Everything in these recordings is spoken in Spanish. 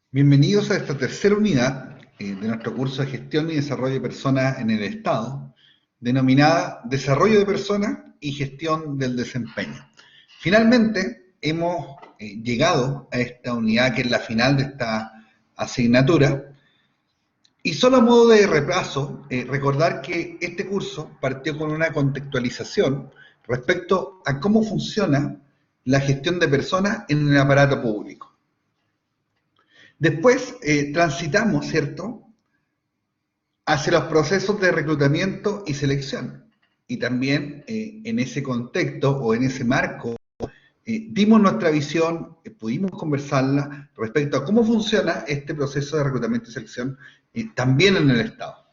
Bienvenidos a esta tercera unidad de nuestro curso de Gestión y Desarrollo de Personas en el Estado, denominada Desarrollo de Personas y Gestión del Desempeño. Finalmente, hemos llegado a esta unidad que es la final de esta asignatura, y solo a modo de repaso, recordar que este curso partió con una contextualización respecto a cómo funciona la gestión de personas en el aparato público. Después transitamos, ¿cierto?, hacia los procesos de reclutamiento y selección. Y también en ese contexto o en ese marco dimos nuestra visión, pudimos conversarla respecto a cómo funciona este proceso de reclutamiento y selección también en el Estado.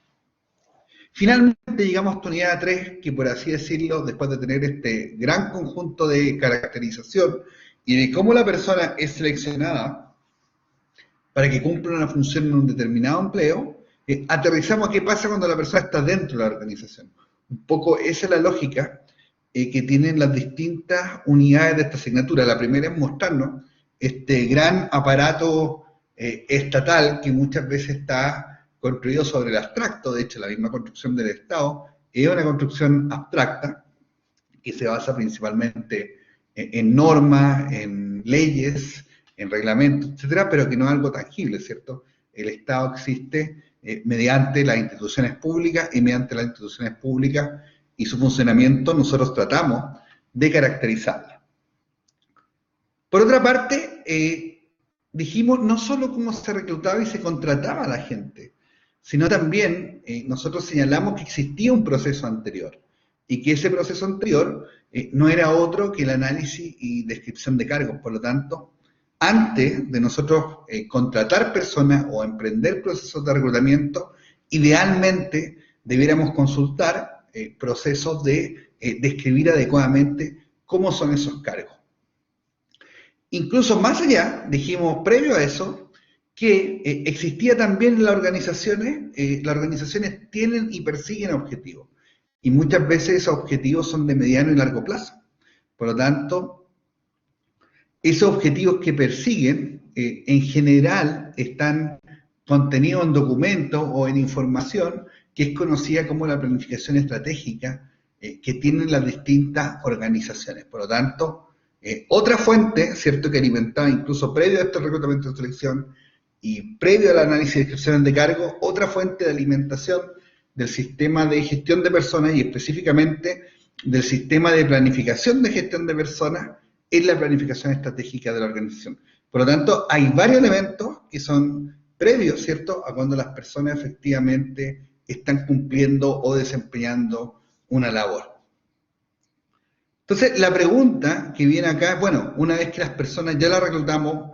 Finalmente llegamos a esta unidad 3, que por así decirlo, después de tener este gran conjunto de caracterización y de cómo la persona es seleccionada para que cumpla una función en un determinado empleo, aterrizamos a qué pasa cuando la persona está dentro de la organización. Un poco esa es la lógica que tienen las distintas unidades de esta asignatura. La primera es mostrarnos este gran aparato estatal que muchas veces está construido sobre el abstracto. De hecho, la misma construcción del Estado es una construcción abstracta que se basa principalmente en normas, en leyes, en reglamentos, etcétera, pero que no es algo tangible, ¿cierto? El Estado existe mediante las instituciones públicas, y mediante las instituciones públicas y su funcionamiento nosotros tratamos de caracterizarla. Por otra parte, dijimos no solo cómo se reclutaba y se contrataba a la gente, sino también nosotros señalamos que existía un proceso anterior, y que ese proceso anterior no era otro que el análisis y descripción de cargos. Por lo tanto, antes de nosotros contratar personas o emprender procesos de reclutamiento, idealmente debiéramos consultar procesos de describir adecuadamente cómo son esos cargos. Incluso más allá, dijimos previo a eso, que existía también en las organizaciones tienen y persiguen objetivos, y muchas veces esos objetivos son de mediano y largo plazo. Por lo tanto, esos objetivos que persiguen, en general, están contenidos en documentos o en información que es conocida como la planificación estratégica que tienen las distintas organizaciones. Por lo tanto, otra fuente, ¿cierto?, que alimentaba incluso previo a este reclutamiento de selección y previo al análisis de descripciones de cargo, otra fuente de alimentación del sistema de gestión de personas y específicamente del sistema de planificación de gestión de personas es la planificación estratégica de la organización. Por lo tanto, hay varios elementos que son previos, ¿cierto?, a cuando las personas efectivamente están cumpliendo o desempeñando una labor. Entonces, la pregunta que viene acá es, bueno, una vez que las personas ya las reclutamos,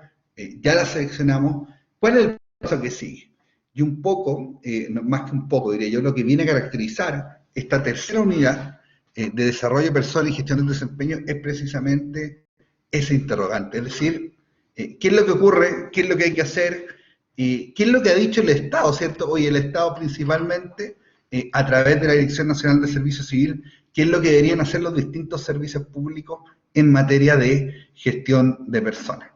ya las seleccionamos, ¿cuál es el paso que sigue? Y un poco, más que un poco, diría yo, lo que viene a caracterizar esta tercera unidad de desarrollo de personas y gestión del desempeño es precisamente ese interrogante, es decir, ¿qué es lo que ocurre? ¿Qué es lo que hay que hacer? ¿Qué es lo que ha dicho el Estado, ¿cierto? Hoy el Estado principalmente, a través de la Dirección Nacional de Servicio Civil, ¿qué es lo que deberían hacer los distintos servicios públicos en materia de gestión de personas?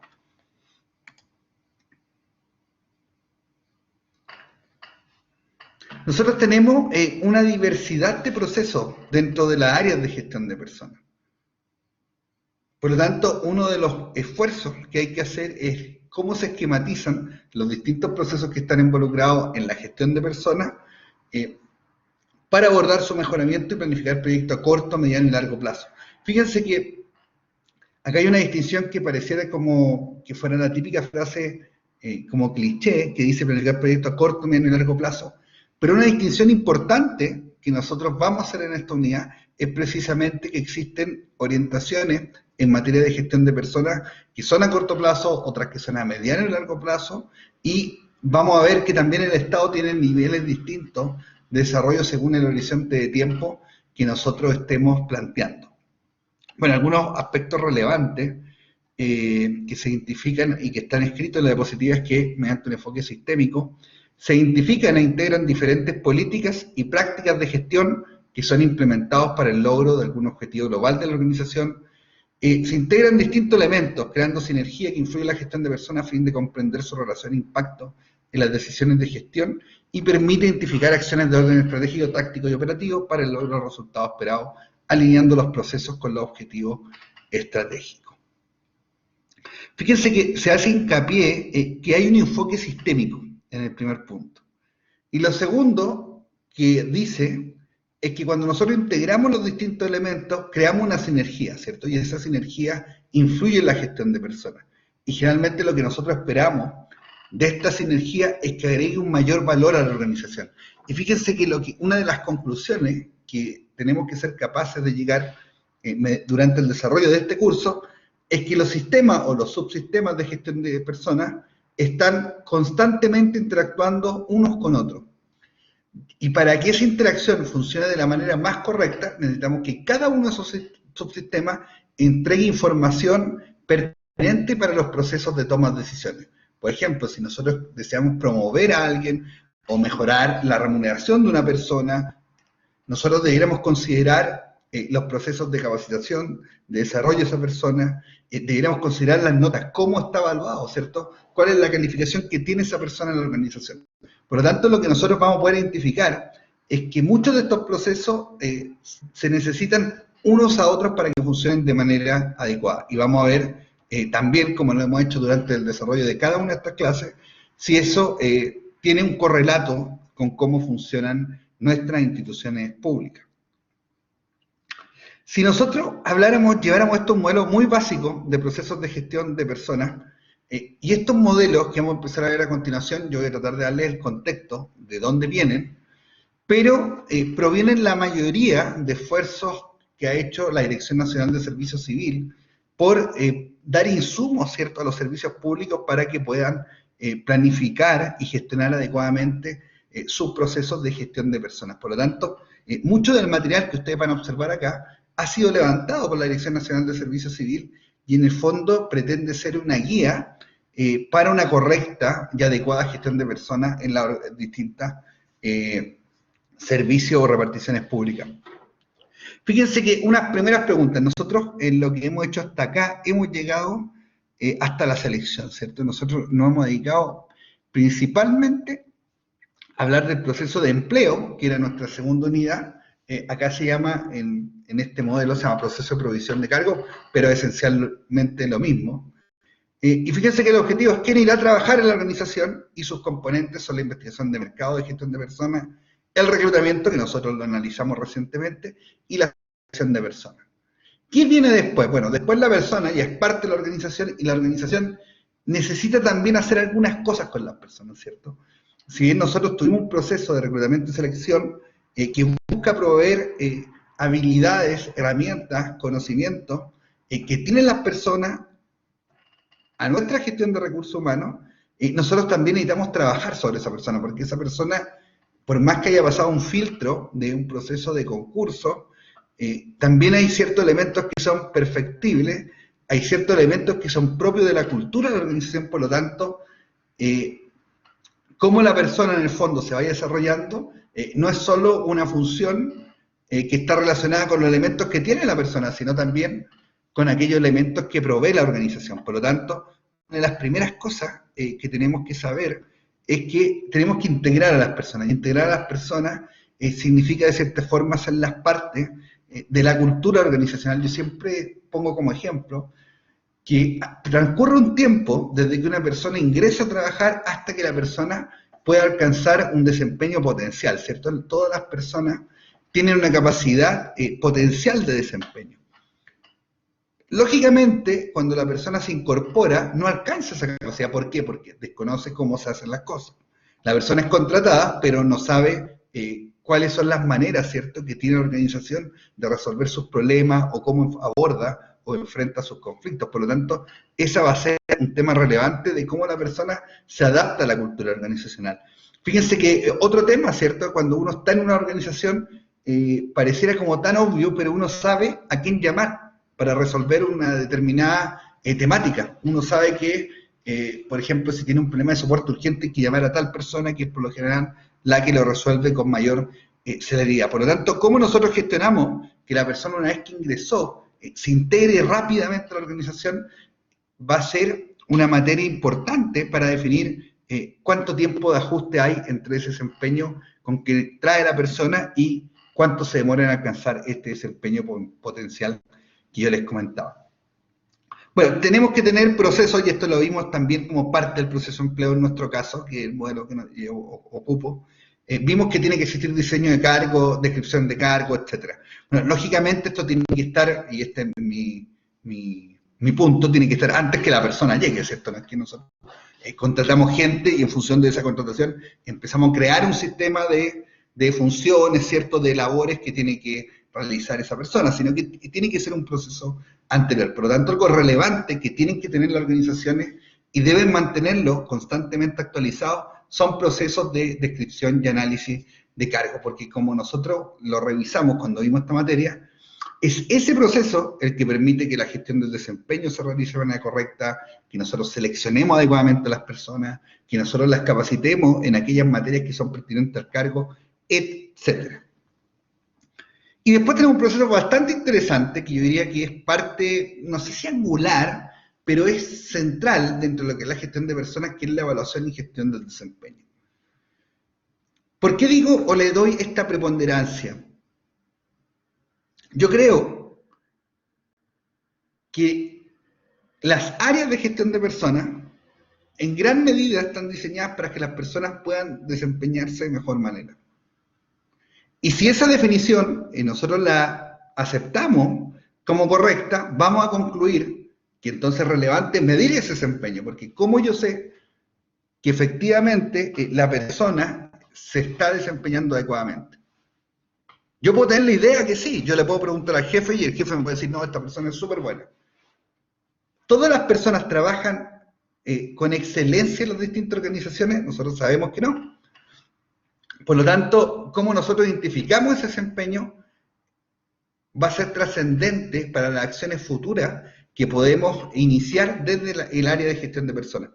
Nosotros tenemos una diversidad de procesos dentro de las áreas de gestión de personas. Por lo tanto, uno de los esfuerzos que hay que hacer es cómo se esquematizan los distintos procesos que están involucrados en la gestión de personas para abordar su mejoramiento y planificar proyectos a corto, mediano y largo plazo. Fíjense que acá hay una distinción que pareciera como que fuera la típica frase como cliché, que dice planificar proyectos a corto, mediano y largo plazo. Pero una distinción importante que nosotros vamos a hacer en esta unidad es precisamente que existen orientaciones en materia de gestión de personas que son a corto plazo, otras que son a mediano y largo plazo, y vamos a ver que también el Estado tiene niveles distintos de desarrollo según el horizonte de tiempo que nosotros estemos planteando. Bueno, algunos aspectos relevantes que se identifican y que están escritos en la diapositiva es que, mediante un enfoque sistémico, se identifican e integran diferentes políticas y prácticas de gestión que son implementados para el logro de algún objetivo global de la organización, Se integran distintos elementos, creando sinergia que influye en la gestión de personas a fin de comprender su relación e impacto en las decisiones de gestión y permite identificar acciones de orden estratégico, táctico y operativo para el logro de los resultados esperados, alineando los procesos con los objetivos estratégicos. Fíjense que se hace hincapié que hay un enfoque sistémico en el primer punto. Y lo segundo que dice es que cuando nosotros integramos los distintos elementos, creamos una sinergia, ¿cierto? Y esa sinergia influye en la gestión de personas. Y generalmente lo que nosotros esperamos de esta sinergia es que agregue un mayor valor a la organización. Y fíjense que, una de las conclusiones que tenemos que ser capaces de llegar durante el desarrollo de este curso es que los sistemas o los subsistemas de gestión de personas están constantemente interactuando unos con otros. Y para que esa interacción funcione de la manera más correcta, necesitamos que cada uno de esos subsistemas entregue información pertinente para los procesos de toma de decisiones. Por ejemplo, si nosotros deseamos promover a alguien o mejorar la remuneración de una persona, nosotros deberíamos considerar los procesos de capacitación, de desarrollo de esa persona, deberíamos considerar las notas, cómo está evaluado, ¿cierto? ¿Cuál es la calificación que tiene esa persona en la organización? Por lo tanto, lo que nosotros vamos a poder identificar es que muchos de estos procesos se necesitan unos a otros para que funcionen de manera adecuada. Y vamos a ver también, como lo hemos hecho durante el desarrollo de cada una de estas clases, si eso tiene un correlato con cómo funcionan nuestras instituciones públicas. Si nosotros lleváramos estos modelos muy básicos de procesos de gestión de personas, y estos modelos que vamos a empezar a ver a continuación, yo voy a tratar de darles el contexto de dónde vienen, pero provienen la mayoría de esfuerzos que ha hecho la Dirección Nacional de Servicio Civil por dar insumos, ¿cierto?, a los servicios públicos para que puedan planificar y gestionar adecuadamente sus procesos de gestión de personas. Por lo tanto, mucho del material que ustedes van a observar acá ha sido levantado por la Dirección Nacional de Servicio Civil y en el fondo pretende ser una guía para una correcta y adecuada gestión de personas en las distintas servicios o reparticiones públicas. Fíjense que unas primeras preguntas. Nosotros en lo que hemos hecho hasta acá hemos llegado hasta la selección, ¿cierto? Nosotros nos hemos dedicado principalmente a hablar del proceso de empleo, que era nuestra segunda unidad. Acá se llama, en este modelo, se llama proceso de provisión de cargo, pero esencialmente lo mismo. Y fíjense que el objetivo es quién irá a trabajar en la organización y sus componentes son la investigación de mercado, de gestión de personas, el reclutamiento, que nosotros lo analizamos recientemente, y la selección de personas. ¿Qué viene después? Bueno, después la persona ya es parte de la organización y la organización necesita también hacer algunas cosas con las personas, ¿cierto? Si bien nosotros tuvimos un proceso de reclutamiento y selección que busca proveer habilidades, herramientas, conocimientos que tienen las personas a nuestra gestión de recursos humanos, nosotros también necesitamos trabajar sobre esa persona, porque esa persona, por más que haya pasado un filtro de un proceso de concurso, también hay ciertos elementos que son perfectibles, hay ciertos elementos que son propios de la cultura de la organización, por lo tanto, cómo la persona en el fondo se vaya desarrollando, no es solo una función que está relacionada con los elementos que tiene la persona, sino también con aquellos elementos que provee la organización. Por lo tanto, una de las primeras cosas que tenemos que saber es que tenemos que integrar a las personas. Integrar a las personas significa, de cierta forma, ser las partes de la cultura organizacional. Yo siempre pongo como ejemplo que transcurre un tiempo desde que una persona ingresa a trabajar hasta que la persona pueda alcanzar un desempeño potencial, ¿cierto? Todas las personas tienen una capacidad potencial de desempeño. Lógicamente, cuando la persona se incorpora, no alcanza esa capacidad. ¿Por qué? Porque desconoce cómo se hacen las cosas. La persona es contratada, pero no sabe cuáles son las maneras, ¿cierto?, que tiene la organización de resolver sus problemas o cómo aborda o enfrenta sus conflictos. Por lo tanto, esa va a ser un tema relevante de cómo la persona se adapta a la cultura organizacional. Fíjense que otro tema, ¿cierto?, cuando uno está en una organización, pareciera como tan obvio, pero uno sabe a quién llamar para resolver una determinada temática. Uno sabe que, por ejemplo, si tiene un problema de soporte urgente, hay que llamar a tal persona que es por lo general la que lo resuelve con mayor celeridad. Por lo tanto, ¿cómo nosotros gestionamos que la persona, una vez que ingresó, se integre rápidamente a la organización, va a ser una materia importante para definir cuánto tiempo de ajuste hay entre ese desempeño con que trae la persona y cuánto se demora en alcanzar este desempeño potencial que yo les comentaba. Bueno, tenemos que tener procesos, y esto lo vimos también como parte del proceso de empleo en nuestro caso, que es el modelo que yo ocupo. Vimos que tiene que existir diseño de cargo, descripción de cargo, etc. Bueno, lógicamente esto tiene que estar, y este es mi punto, tiene que estar antes que la persona llegue, ¿cierto? No es que nosotros contratamos gente y en función de esa contratación empezamos a crear un sistema de funciones, ¿cierto? De labores que tiene que realizar esa persona, sino que tiene que ser un proceso anterior. Por lo tanto, algo relevante que tienen que tener las organizaciones y deben mantenerlo constantemente actualizados son procesos de descripción y análisis de cargo, porque como nosotros lo revisamos cuando vimos esta materia, es ese proceso el que permite que la gestión del desempeño se realice de manera correcta, que nosotros seleccionemos adecuadamente a las personas, que nosotros las capacitemos en aquellas materias que son pertinentes al cargo, etc. Y después tenemos un proceso bastante interesante, que yo diría que es parte, no sé si angular, pero es central dentro de lo que es la gestión de personas, que es la evaluación y gestión del desempeño. ¿Por qué digo o le doy esta preponderancia? Yo creo que las áreas de gestión de personas en gran medida están diseñadas para que las personas puedan desempeñarse de mejor manera. Y si esa definición nosotros la aceptamos como correcta, vamos a concluir que entonces es relevante medir ese desempeño, porque ¿cómo yo sé que efectivamente la persona se está desempeñando adecuadamente? Yo puedo tener la idea que sí, yo le puedo preguntar al jefe y el jefe me puede decir, no, esta persona es súper buena. ¿Todas las personas trabajan con excelencia en las distintas organizaciones? Nosotros sabemos que no. Por lo tanto, cómo nosotros identificamos ese desempeño va a ser trascendente para las acciones futuras que podemos iniciar desde el área de gestión de personas.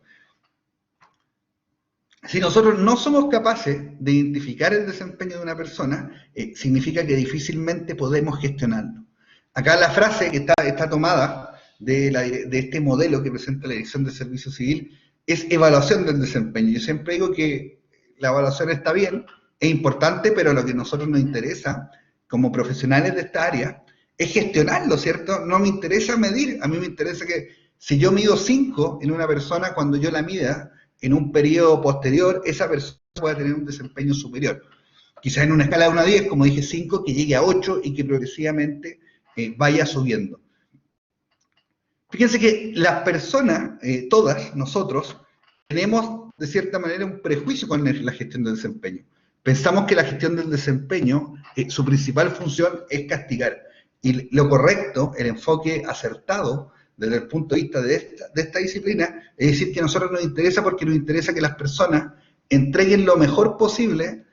Si nosotros no somos capaces de identificar el desempeño de una persona, significa que difícilmente podemos gestionarlo. Acá la frase que está tomada de este modelo que presenta la Dirección de Servicio Civil es evaluación del desempeño. Yo siempre digo que la evaluación está bien, es importante, pero lo que a nosotros nos interesa como profesionales de esta área es gestionarlo, ¿cierto? No me interesa medir, a mí me interesa que si yo mido 5 en una persona, cuando yo la mida en un periodo posterior, esa persona pueda tener un desempeño superior. Quizás en una escala de 1 a 10, como dije, 5, que llegue a 8 y que progresivamente vaya subiendo. Fíjense que las personas, todas nosotros, tenemos de cierta manera un prejuicio con la gestión del desempeño. Pensamos que la gestión del desempeño, su principal función es castigar. Y lo correcto, el enfoque acertado desde el punto de vista de esta disciplina, es decir, que a nosotros nos interesa porque nos interesa que las personas entreguen lo mejor posible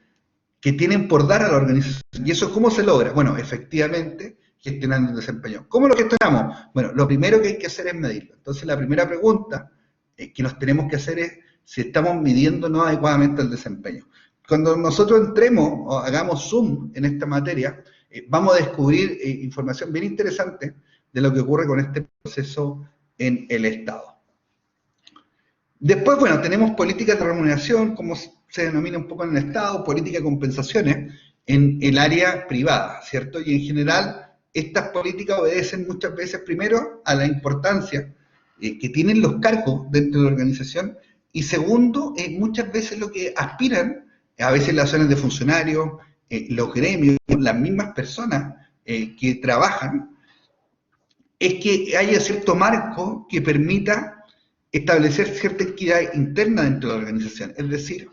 que tienen por dar a la organización. ¿Y eso cómo se logra? Bueno, efectivamente, gestionando el desempeño. ¿Cómo lo gestionamos? Bueno, lo primero que hay que hacer es medirlo. Entonces, la primera pregunta que nos tenemos que hacer es si estamos midiéndonos adecuadamente el desempeño. Cuando nosotros entremos o hagamos zoom en esta materia, vamos a descubrir información bien interesante de lo que ocurre con este proceso en el Estado. Después, bueno, tenemos políticas de remuneración, como se denomina un poco en el Estado, política de compensaciones en el área privada, ¿cierto? Y en general, estas políticas obedecen muchas veces, primero, a la importancia que tienen los cargos dentro de la organización, y segundo, muchas veces lo que aspiran, a veces las zonas de funcionarios, los gremios, las mismas personas que trabajan, es que haya cierto marco que permita establecer cierta equidad interna dentro de la organización. Es decir,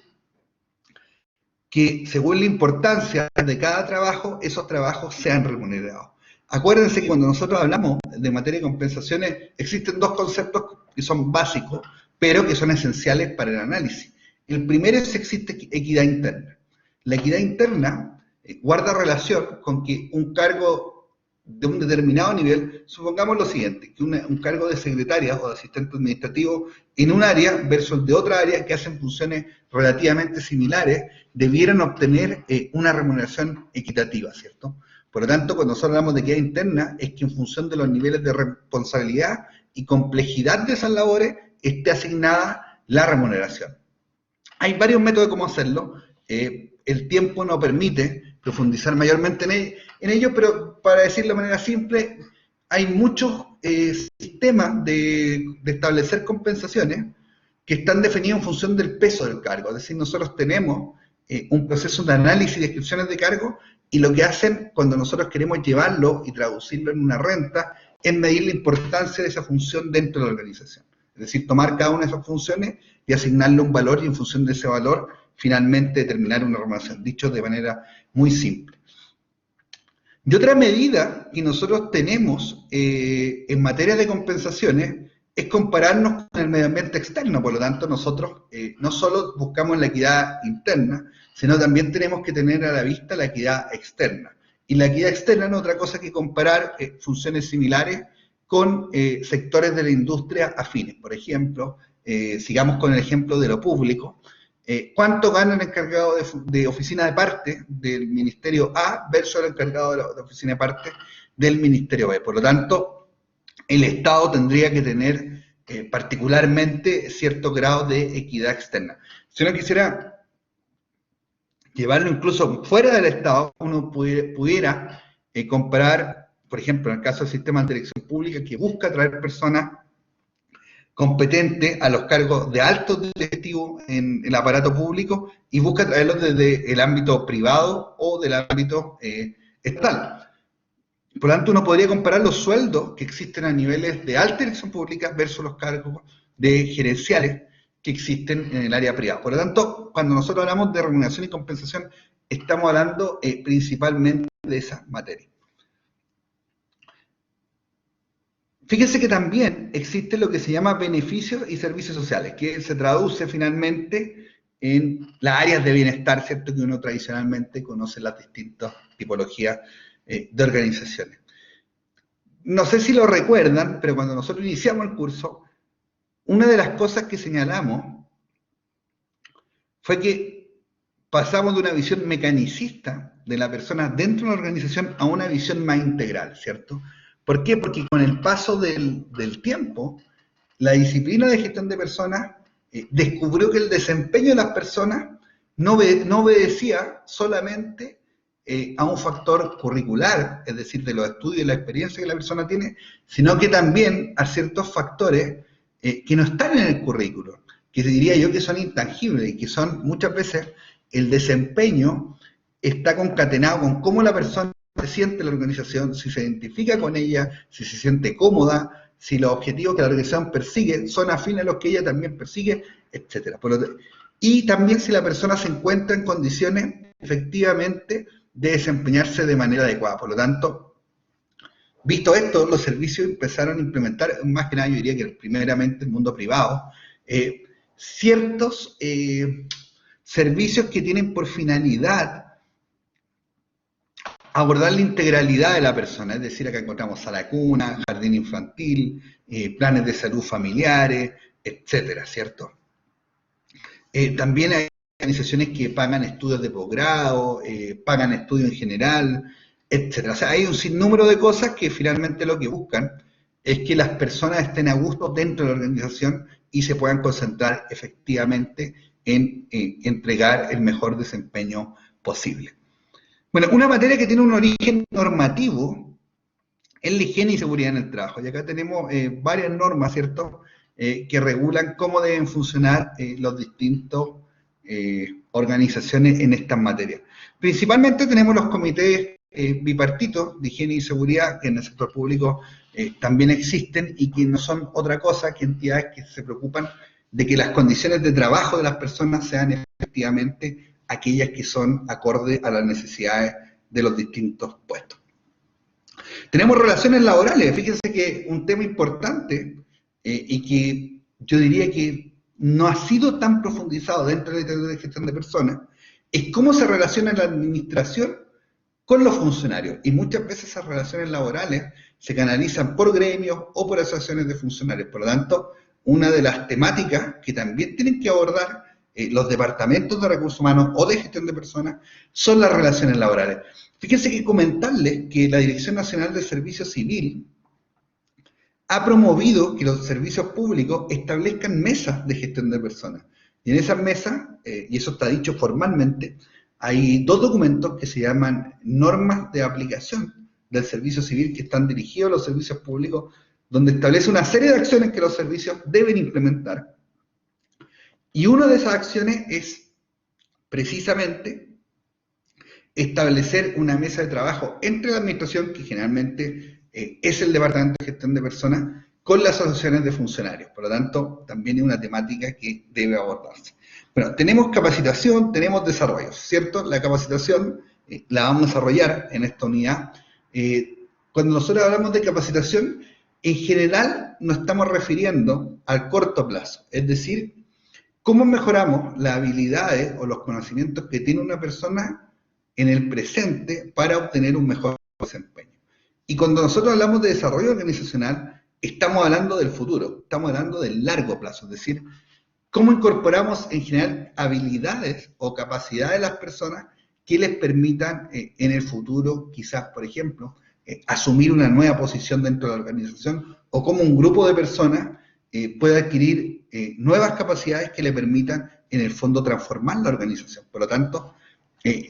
que según la importancia de cada trabajo, esos trabajos sean remunerados. Acuérdense que cuando nosotros hablamos de materia de compensaciones, existen dos conceptos que son básicos, pero que son esenciales para el análisis. El primero es que existe equidad interna. La equidad interna guarda relación con que un cargo de un determinado nivel, supongamos lo siguiente, que un cargo de secretaria o de asistente administrativo en un área versus de otra área que hacen funciones relativamente similares, debieran obtener una remuneración equitativa, ¿cierto? Por lo tanto, cuando nosotros hablamos de equidad interna, es que en función de los niveles de responsabilidad y complejidad de esas labores, esté asignada la remuneración. Hay varios métodos de cómo hacerlo. El tiempo no permite profundizar mayormente en ello, pero para decirlo de manera simple, hay muchos sistemas de establecer compensaciones que están definidos en función del peso del cargo. Es decir, nosotros tenemos un proceso de análisis y descripciones de cargo, y lo que hacen cuando nosotros queremos llevarlo y traducirlo en una renta es medir la importancia de esa función dentro de la organización. Es decir, tomar cada una de esas funciones y asignarle un valor, y en función de ese valor finalmente determinar una remuneración, dicho de manera muy simple. Y otra medida que nosotros tenemos en materia de compensaciones es compararnos con el medio ambiente externo. Por lo tanto, nosotros no solo buscamos la equidad interna, sino también tenemos que tener a la vista la equidad externa. Y la equidad externa no es otra cosa que comparar funciones similares con sectores de la industria afines. Por ejemplo, sigamos con el ejemplo de lo público. ¿Cuánto gana el encargado de oficina de parte del Ministerio A versus el encargado de oficina de parte del Ministerio B? Por lo tanto, el Estado tendría que tener particularmente cierto grado de equidad externa. Si uno quisiera llevarlo incluso fuera del Estado, uno pudiera comparar, por ejemplo, en el caso del sistema de elección pública, que busca atraer personas competentes a los cargos de alto directivo en el aparato público, y busca traerlos desde el ámbito privado o del ámbito estatal. Por lo tanto, uno podría comparar los sueldos que existen a niveles de alta dirección pública versus los cargos de gerenciales que existen en el área privada. Por lo tanto, cuando nosotros hablamos de remuneración y compensación, estamos hablando principalmente de esa materia. Fíjense que también existe lo que se llama beneficios y servicios sociales, que se traduce finalmente en las áreas de bienestar, ¿cierto?, que uno tradicionalmente conoce en las distintas tipologías de organizaciones. No sé si lo recuerdan, pero cuando nosotros iniciamos el curso, una de las cosas que señalamos fue que pasamos de una visión mecanicista de la persona dentro de la organización a una visión más integral, ¿cierto? ¿Por qué? Porque con el paso del tiempo, la disciplina de gestión de personas descubrió que el desempeño de las personas no obedecía solamente a un factor curricular, es decir, de los estudios y la experiencia que la persona tiene, sino que también a ciertos factores que no están en el currículo, que diría yo que son intangibles y que son muchas veces el desempeño está concatenado con cómo la persona se siente en la organización, si se identifica con ella, si se siente cómoda, si los objetivos que la organización persigue son afines a los que ella también persigue, etc. Y también si la persona se encuentra en condiciones efectivamente de desempeñarse de manera adecuada. Por lo tanto, visto esto, los servicios empezaron a implementar, más que nada yo diría que primeramente el mundo privado, ciertos servicios que tienen por finalidad abordar la integralidad de la persona. Es decir, acá encontramos sala de cuna, jardín infantil, planes de salud familiares, etcétera, ¿cierto? También hay organizaciones que pagan estudios de posgrado, pagan estudios en general, etcétera. O sea, hay un sinnúmero de cosas que finalmente lo que buscan es que las personas estén a gusto dentro de la organización y se puedan concentrar efectivamente en entregar el mejor desempeño posible. Bueno, una materia que tiene un origen normativo es la higiene y seguridad en el trabajo. Y acá tenemos varias normas, ¿cierto?, que regulan cómo deben funcionar los distintos organizaciones en estas materias. Principalmente tenemos los comités bipartitos de higiene y seguridad, que en el sector público también existen y que no son otra cosa que entidades que se preocupan de que las condiciones de trabajo de las personas sean efectivamente aquellas que son acorde a las necesidades de los distintos puestos. Tenemos relaciones laborales. Fíjense que un tema importante y que yo diría que no ha sido tan profundizado dentro de la literatura de gestión de personas es cómo se relaciona la administración con los funcionarios. Y muchas veces esas relaciones laborales se canalizan por gremios o por asociaciones de funcionarios. Por lo tanto, una de las temáticas que también tienen que abordar los departamentos de recursos humanos o de gestión de personas son las relaciones laborales. Fíjense que comentarles que la Dirección Nacional del Servicio Civil ha promovido que los servicios públicos establezcan mesas de gestión de personas. Y en esas mesas, y eso está dicho formalmente, hay dos documentos que se llaman normas de aplicación del servicio civil que están dirigidos a los servicios públicos, donde establece una serie de acciones que los servicios deben implementar. Y una de esas acciones es precisamente establecer una mesa de trabajo entre la administración, que generalmente es el Departamento de Gestión de Personas, con las asociaciones de funcionarios. Por lo tanto, también es una temática que debe abordarse. Bueno, tenemos capacitación, tenemos desarrollo, ¿cierto? La capacitación la vamos a desarrollar en esta unidad. Cuando nosotros hablamos de capacitación, en general nos estamos refiriendo al corto plazo, es decir, cómo mejoramos las habilidades o los conocimientos que tiene una persona en el presente para obtener un mejor desempeño. Y cuando nosotros hablamos de desarrollo organizacional, estamos hablando del futuro, estamos hablando del largo plazo, es decir, cómo incorporamos en general habilidades o capacidades de las personas que les permitan en el futuro, quizás, por ejemplo, asumir una nueva posición dentro de la organización, o cómo un grupo de personas puede adquirir nuevas capacidades que le permitan, en el fondo, transformar la organización. Por lo tanto,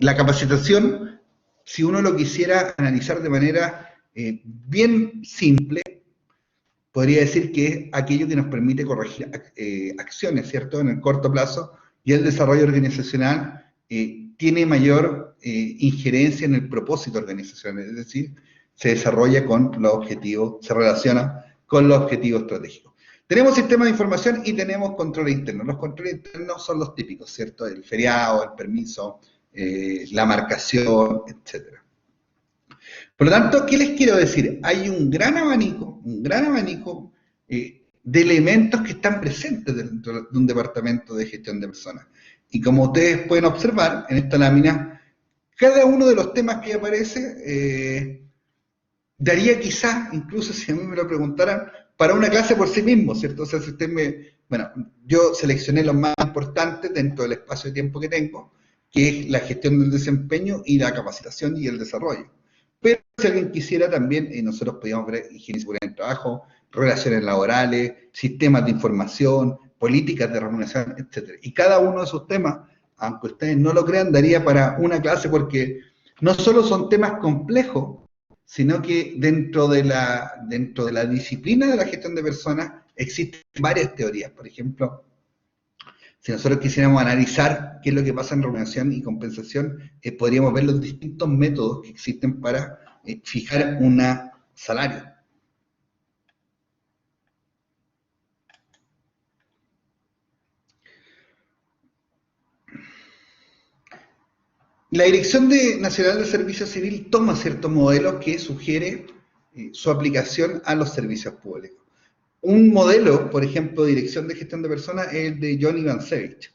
la capacitación, si uno lo quisiera analizar de manera bien simple, podría decir que es aquello que nos permite corregir acciones, ¿cierto?, en el corto plazo, y el desarrollo organizacional tiene mayor injerencia en el propósito organizacional, es decir, se desarrolla con los objetivos, se relaciona con los objetivos estratégicos. Tenemos sistemas de información y tenemos control interno. Los controles internos son los típicos, ¿cierto? El feriado, el permiso, la marcación, etc. Por lo tanto, ¿qué les quiero decir? Hay un gran abanico de elementos que están presentes dentro de un departamento de gestión de personas. Y como ustedes pueden observar en esta lámina, cada uno de los temas que aparece daría quizás, incluso si a mí me lo preguntaran, para una clase por sí mismo, ¿cierto? O sea, si usted bueno, yo seleccioné los más importantes dentro del espacio de tiempo que tengo, que es la gestión del desempeño y la capacitación y el desarrollo. Pero si alguien quisiera también, nosotros podríamos ver higiene y seguridad en el trabajo, relaciones laborales, sistemas de información, políticas de remuneración, etc. Y cada uno de esos temas, aunque ustedes no lo crean, daría para una clase, porque no solo son temas complejos, sino que dentro de la disciplina de la gestión de personas existen varias teorías. Por ejemplo, si nosotros quisiéramos analizar qué es lo que pasa en remuneración y compensación, podríamos ver los distintos métodos que existen para fijar un salario. La Dirección Nacional de Servicio Civil toma ciertos modelos que sugiere su aplicación a los servicios públicos. Un modelo, por ejemplo, de Dirección de Gestión de Personas, es el de John Ivancevich.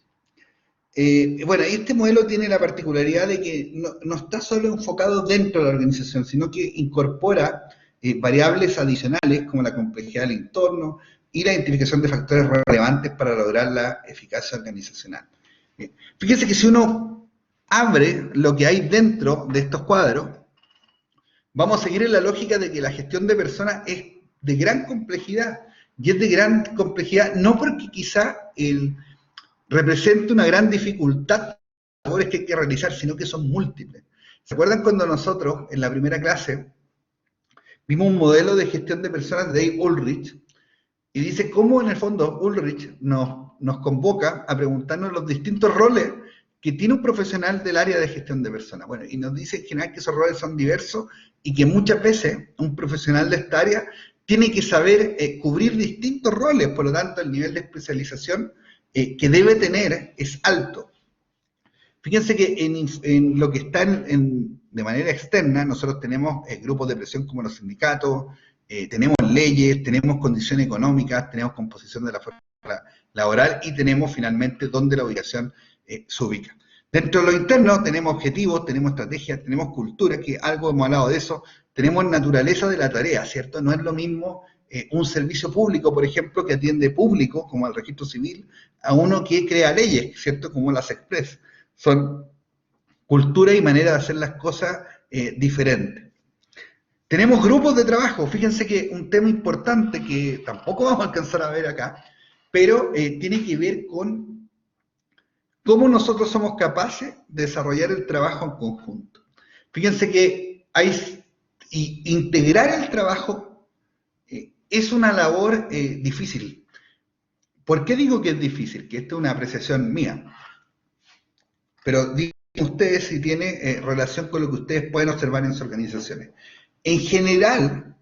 Bueno, este modelo tiene la particularidad de que no está solo enfocado dentro de la organización, sino que incorpora variables adicionales como la complejidad del entorno y la identificación de factores relevantes para lograr la eficacia organizacional. Fíjense que si uno abre lo que hay dentro de estos cuadros, vamos a seguir en la lógica de que la gestión de personas es de gran complejidad, y es de gran complejidad no porque quizá represente una gran dificultad las labores que hay que realizar, sino que son múltiples. ¿Se acuerdan cuando nosotros, en la primera clase, vimos un modelo de gestión de personas de Dave Ulrich, y dice cómo en el fondo Ulrich nos convoca a preguntarnos los distintos roles que tiene un profesional del área de gestión de personas? Bueno, y nos dice en general que esos roles son diversos y que muchas veces un profesional de esta área tiene que saber cubrir distintos roles, por lo tanto el nivel de especialización que debe tener es alto. Fíjense que en lo que está de manera externa, nosotros tenemos grupos de presión como los sindicatos, tenemos leyes, tenemos condiciones económicas, tenemos composición de la fuerza laboral y tenemos finalmente dónde la ubicación se ubica. Dentro de lo interno tenemos objetivos, tenemos estrategias, tenemos cultura, que algo hemos hablado de eso, tenemos naturaleza de la tarea, ¿cierto? No es lo mismo un servicio público, por ejemplo, que atiende público, como el registro civil, a uno que crea leyes, ¿cierto? Como las Express. Son cultura y manera de hacer las cosas diferente. Tenemos grupos de trabajo. Fíjense que un tema importante que tampoco vamos a alcanzar a ver acá, pero tiene que ver con cómo nosotros somos capaces de desarrollar el trabajo en conjunto. Fíjense que integrar el trabajo es una labor difícil. ¿Por qué digo que es difícil? Que esta es una apreciación mía. Pero digan ustedes si tiene relación con lo que ustedes pueden observar en sus organizaciones. En general,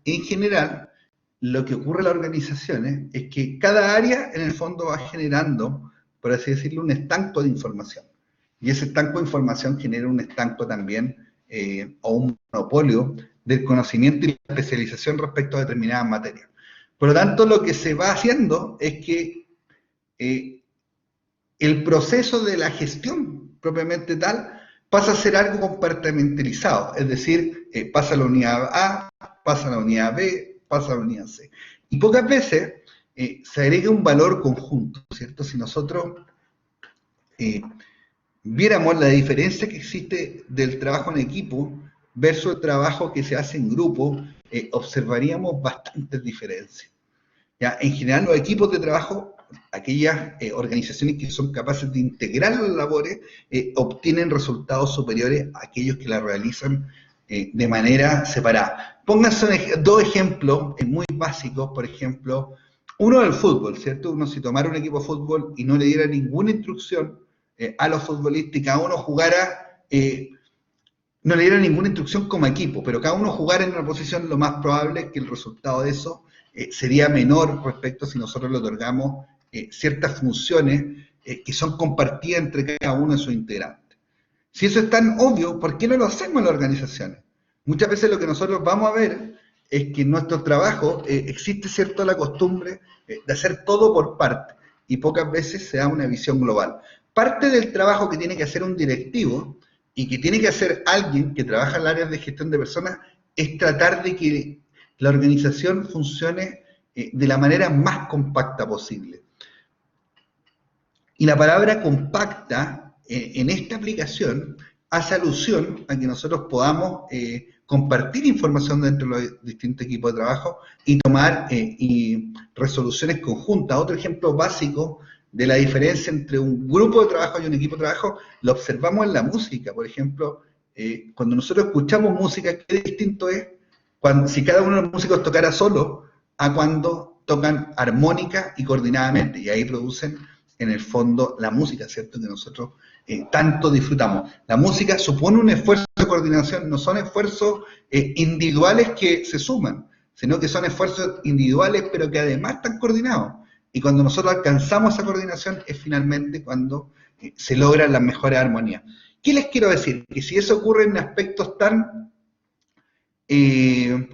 lo que ocurre en las organizaciones es que cada área en el fondo va generando, por así decirlo, un estanco de información. Y ese estanco de información genera un estanco también o un monopolio del conocimiento y la especialización respecto a determinadas materias. Por lo tanto, lo que se va haciendo es que el proceso de la gestión propiamente tal pasa a ser algo compartimentalizado, es decir, pasa a la unidad A, pasa a la unidad B, pasa a la unidad C. Y pocas veces se agrega un valor conjunto, ¿cierto? Si nosotros viéramos la diferencia que existe del trabajo en equipo versus el trabajo que se hace en grupo, observaríamos bastantes diferencias. ¿Ya? En general, los equipos de trabajo, aquellas organizaciones que son capaces de integrar las labores, obtienen resultados superiores a aquellos que las realizan de manera separada. Pónganse dos ejemplos muy básicos, por ejemplo, uno del fútbol, ¿cierto? Uno si tomara un equipo de fútbol y no le diera ninguna instrucción a los futbolistas y cada uno jugara, no le diera ninguna instrucción como equipo, pero cada uno jugara en una posición, lo más probable es que el resultado de eso sería menor respecto a si nosotros le otorgamos ciertas funciones que son compartidas entre cada uno de sus integrantes. Si eso es tan obvio, ¿por qué no lo hacemos en las organizaciones? Muchas veces lo que nosotros vamos a ver es que en nuestro trabajo existe cierto la costumbre de hacer todo por parte y pocas veces se da una visión global. Parte del trabajo que tiene que hacer un directivo y que tiene que hacer alguien que trabaja en el área de gestión de personas es tratar de que la organización funcione de la manera más compacta posible. Y la palabra compacta en esta aplicación hace alusión a que nosotros podamos compartir información dentro de los distintos equipos de trabajo y tomar resoluciones conjuntas. Otro ejemplo básico de la diferencia entre un grupo de trabajo y un equipo de trabajo lo observamos en la música. Por ejemplo, cuando nosotros escuchamos música, qué distinto es si cada uno de los músicos tocara solo a cuando tocan armónica y coordinadamente, y ahí producen en el fondo la música, ¿cierto? Que nosotros tanto disfrutamos. La música supone un esfuerzo de coordinación, no son esfuerzos individuales que se suman, sino que son esfuerzos individuales pero que además están coordinados. Y cuando nosotros alcanzamos esa coordinación es finalmente cuando se logran las mejores armonías. ¿Qué les quiero decir? Que si eso ocurre en aspectos tan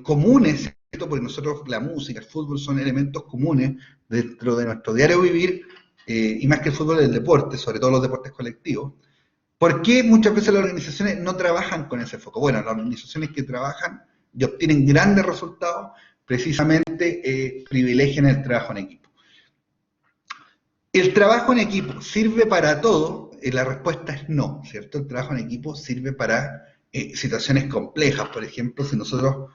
comunes, ¿cierto? Porque nosotros la música, el fútbol son elementos comunes dentro de nuestro diario vivir, y más que el fútbol, el deporte, sobre todo los deportes colectivos. ¿Por qué muchas veces las organizaciones no trabajan con ese foco? Bueno, las organizaciones que trabajan y obtienen grandes resultados precisamente privilegian el trabajo en equipo. ¿El trabajo en equipo sirve para todo? La respuesta es no, ¿cierto? El trabajo en equipo sirve para situaciones complejas. Por ejemplo, si nosotros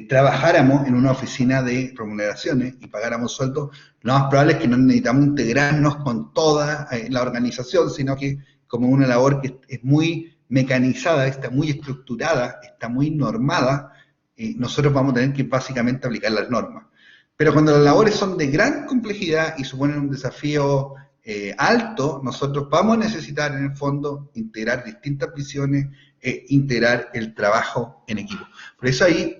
trabajáramos en una oficina de remuneraciones y pagáramos sueldos, lo más probable es que no necesitamos integrarnos con toda la organización, sino que como una labor que es muy mecanizada, está muy estructurada, está muy normada, nosotros vamos a tener que básicamente aplicar las normas. Pero cuando las labores son de gran complejidad y suponen un desafío alto, nosotros vamos a necesitar en el fondo integrar distintas visiones, integrar el trabajo en equipo. Por eso ahí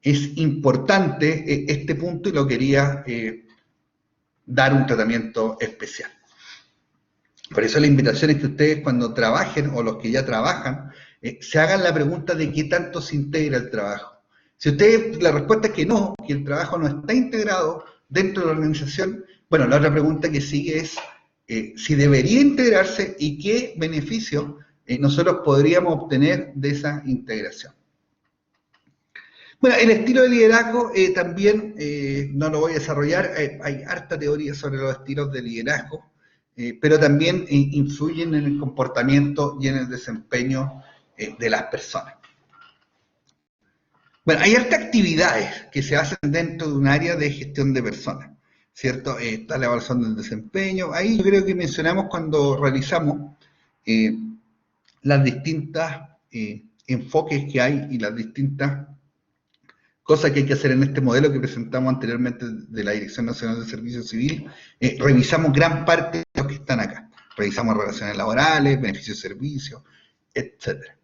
es importante este punto y lo quería dar un tratamiento especial. Por eso la invitación es que ustedes cuando trabajen, o los que ya trabajan, se hagan la pregunta de qué tanto se integra el trabajo. Si ustedes, la respuesta es que no, que el trabajo no está integrado dentro de la organización, bueno, la otra pregunta que sigue es si debería integrarse y qué beneficio nosotros podríamos obtener de esa integración. Bueno, el estilo de liderazgo también no lo voy a desarrollar, hay harta teoría sobre los estilos de liderazgo, pero también influyen en el comportamiento y en el desempeño de las personas. Bueno, hay hartas actividades que se hacen dentro de un área de gestión de personas, ¿cierto? Está la evaluación del desempeño. Ahí yo creo que mencionamos cuando realizamos eh, las distintas enfoques que hay y las distintas cosas que hay que hacer en este modelo que presentamos anteriormente de la Dirección Nacional de Servicio Civil. Revisamos gran parte de los que están acá. Revisamos relaciones laborales, beneficios de servicios, etcétera.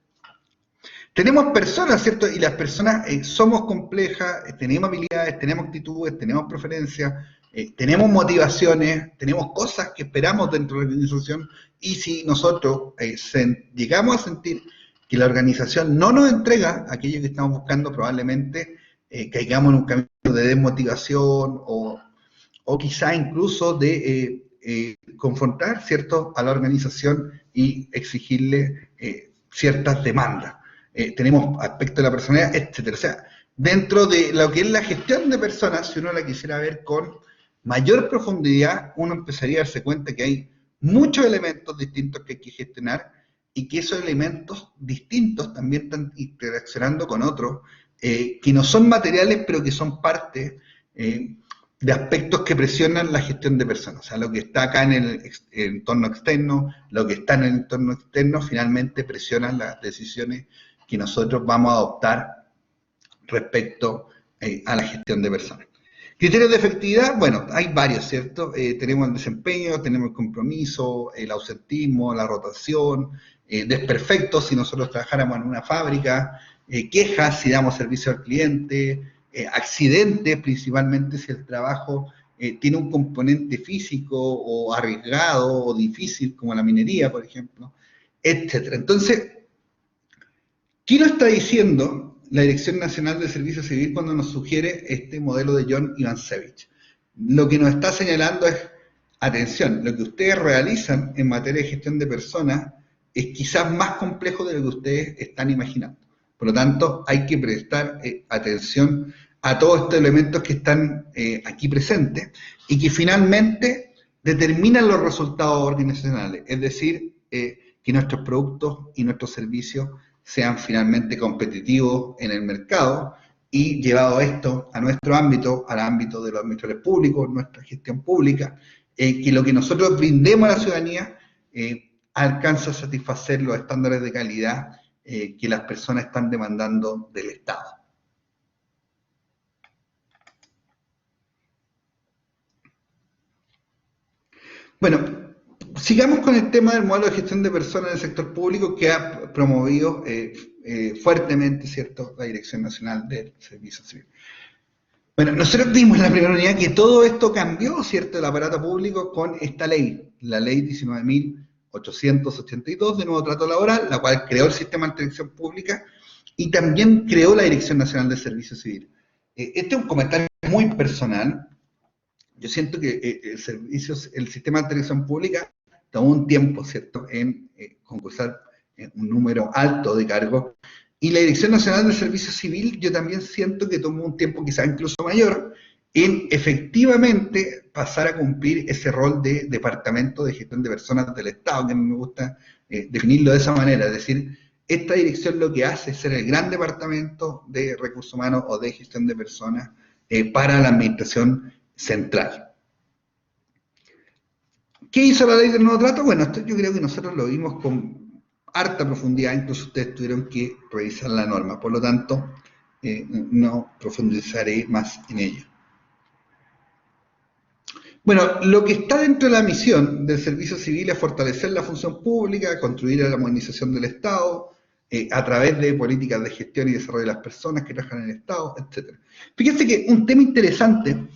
Tenemos personas, ¿cierto? Y las personas somos complejas, tenemos habilidades, tenemos actitudes, tenemos preferencias, tenemos motivaciones, tenemos cosas que esperamos dentro de la organización, y si nosotros llegamos a sentir que la organización no nos entrega aquello que estamos buscando, probablemente caigamos en un camino de desmotivación o quizá incluso de confrontar, ¿cierto?, a la organización y exigirle ciertas demandas. Tenemos aspectos de la personalidad, etcétera. O sea, dentro de lo que es la gestión de personas, si uno la quisiera ver con mayor profundidad, uno empezaría a darse cuenta que hay muchos elementos distintos que hay que gestionar y que esos elementos distintos también están interaccionando con otros que no son materiales, pero que son parte de aspectos que presionan la gestión de personas. O sea, lo que está acá en el entorno externo, lo que está en el entorno externo, finalmente presionan las decisiones que nosotros vamos a adoptar respecto a la gestión de personas. Criterios de efectividad, bueno, hay varios, ¿cierto? Tenemos el desempeño, tenemos el compromiso, el ausentismo, la rotación, desperfectos si nosotros trabajáramos en una fábrica, quejas si damos servicio al cliente, accidentes principalmente si el trabajo tiene un componente físico o arriesgado o difícil como la minería, por ejemplo, etcétera. Entonces, ¿qué nos está diciendo la Dirección Nacional de Servicio Civil cuando nos sugiere este modelo de John Ivancevich? Lo que nos está señalando es, atención, lo que ustedes realizan en materia de gestión de personas es quizás más complejo de lo que ustedes están imaginando. Por lo tanto, hay que prestar atención a todos estos elementos que están aquí presentes y que finalmente determinan los resultados organizacionales, es decir, que nuestros productos y nuestros servicios sean finalmente competitivos en el mercado y llevado esto a nuestro ámbito, al ámbito de los administradores públicos, nuestra gestión pública, que lo que nosotros brindemos a la ciudadanía alcanza a satisfacer los estándares de calidad que las personas están demandando del Estado. Bueno, sigamos con el tema del modelo de gestión de personas en el sector público que ha promovido fuertemente, ¿cierto?, la Dirección Nacional del Servicio Civil. Bueno, nosotros vimos en la primera unidad que todo esto cambió, ¿cierto?, el aparato público con esta ley, la ley 19.882 de nuevo trato laboral, la cual creó el sistema de interacción pública y también creó la Dirección Nacional del Servicio Civil. Este es un comentario muy personal. Yo siento que el sistema de interacción pública tomó un tiempo, ¿cierto?, en concursar un número alto de cargos. Y la Dirección Nacional del Servicio Civil, yo también siento que tomó un tiempo quizás incluso mayor en efectivamente pasar a cumplir ese rol de Departamento de Gestión de Personas del Estado, que a mí me gusta definirlo de esa manera. Es decir, esta dirección lo que hace es ser el gran departamento de recursos humanos o de gestión de personas para la administración central. ¿Qué hizo la ley del nuevo trato? Bueno, esto yo creo que nosotros lo vimos con harta profundidad, incluso ustedes tuvieron que revisar la norma, por lo tanto, no profundizaré más en ello. Bueno, lo que está dentro de la misión del servicio civil es fortalecer la función pública, contribuir a la modernización del Estado, a través de políticas de gestión y desarrollo de las personas que trabajan en el Estado, etc. Fíjense que un tema interesante,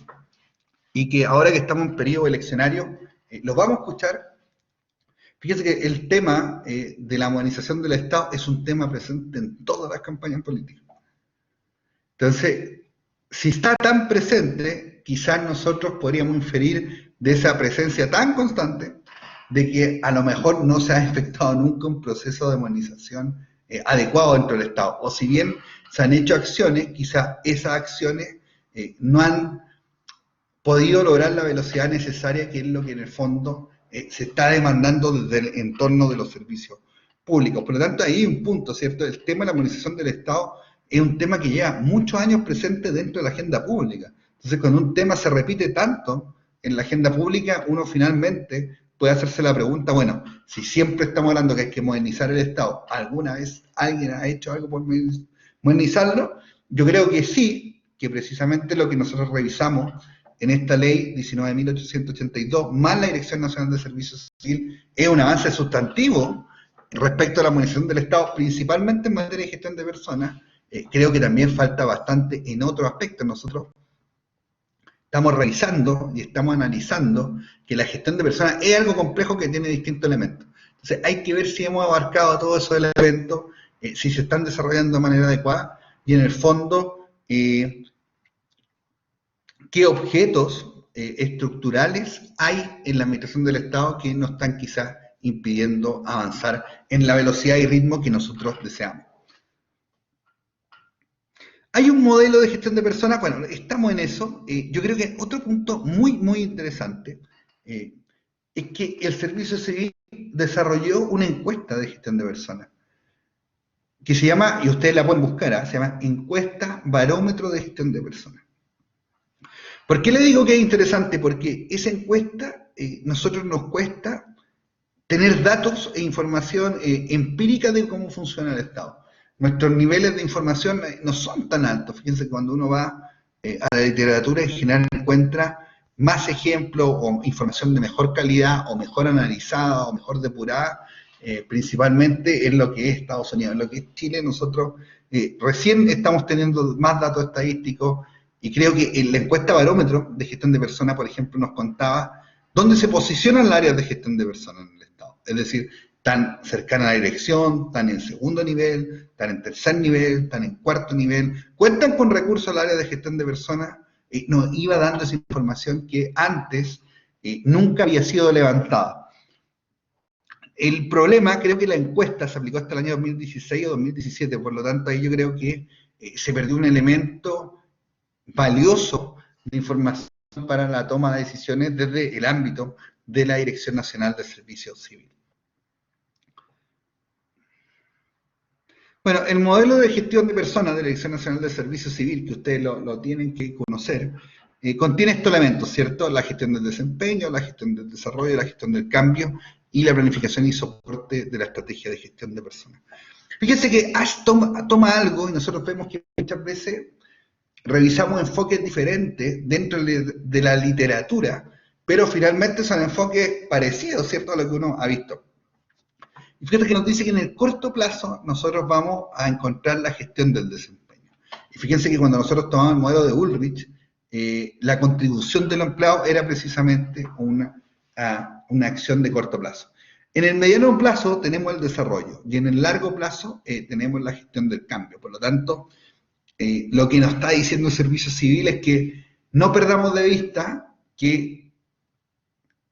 y que ahora que estamos en periodo eleccionario, lo vamos a escuchar. Fíjense que el tema de la modernización del Estado es un tema presente en todas las campañas políticas. Entonces, si está tan presente, quizás nosotros podríamos inferir de esa presencia tan constante de que a lo mejor no se ha efectuado nunca un proceso de modernización adecuado dentro del Estado. O si bien se han hecho acciones, quizás esas acciones no han podido lograr la velocidad necesaria, que es lo que en el fondo se está demandando desde el entorno de los servicios públicos. Por lo tanto, ahí hay un punto, ¿cierto? El tema de la modernización del Estado es un tema que lleva muchos años presente dentro de la agenda pública. Entonces, cuando un tema se repite tanto en la agenda pública, uno finalmente puede hacerse la pregunta, bueno, si siempre estamos hablando que hay que modernizar el Estado, ¿alguna vez alguien ha hecho algo por modernizarlo? Yo creo que sí, que precisamente lo que nosotros revisamos en esta ley 19.882, más la Dirección Nacional de Servicios Civil, es un avance sustantivo respecto a la modernización del Estado, principalmente en materia de gestión de personas. Creo que también falta bastante en otros aspectos. Nosotros estamos revisando y estamos analizando que la gestión de personas es algo complejo que tiene distintos elementos. Entonces hay que ver si hemos abarcado todos esos elementos, si se están desarrollando de manera adecuada y en el fondo qué objetos estructurales hay en la administración del Estado que nos están quizás impidiendo avanzar en la velocidad y ritmo que nosotros deseamos. Hay un modelo de gestión de personas, bueno, estamos en eso. Yo creo que otro punto muy interesante es que el Servicio Civil desarrolló una encuesta de gestión de personas que se llama, y ustedes la pueden buscar, se llama Encuesta Barómetro de Gestión de Personas. ¿Por qué le digo que es interesante? Porque esa encuesta nosotros nos cuesta tener datos e información empírica de cómo funciona el Estado. Nuestros niveles de información no son tan altos. Fíjense, cuando uno va a la literatura, en general encuentra más ejemplos o información de mejor calidad o mejor analizada o mejor depurada, principalmente en lo que es Estados Unidos. En lo que es Chile, nosotros recién estamos teniendo más datos estadísticos y creo que en la encuesta barómetro de gestión de personas, por ejemplo, nos contaba dónde se posicionan las áreas de gestión de personas en el Estado. Es decir, tan cercana a la dirección, tan en segundo nivel, tan en tercer nivel, tan en cuarto nivel, cuentan con recursos al área de gestión de personas, nos iba dando esa información que antes nunca había sido levantada. El problema, creo que la encuesta se aplicó hasta el año 2016 o 2017, por lo tanto ahí yo creo que se perdió un elemento valioso de información para la toma de decisiones desde el ámbito de la Dirección Nacional de Servicio Civil. Bueno, el modelo de gestión de personas de la Dirección Nacional de Servicio Civil, que ustedes lo tienen que conocer, contiene estos elementos, ¿cierto? La gestión del desempeño, la gestión del desarrollo, la gestión del cambio y la planificación y soporte de la estrategia de gestión de personas. Fíjense que Ash toma algo y nosotros vemos que muchas veces revisamos enfoques diferentes dentro de la literatura, pero finalmente son enfoques parecidos, ¿cierto?, a lo que uno ha visto. Y fíjate que nos dice que en el corto plazo nosotros vamos a encontrar la gestión del desempeño. Y fíjense que cuando nosotros tomamos el modelo de Ulrich, la contribución del empleado era precisamente una acción de corto plazo. En el mediano plazo tenemos el desarrollo y en el largo plazo tenemos la gestión del cambio. Por lo tanto, lo que nos está diciendo el Servicio Civil es que no perdamos de vista que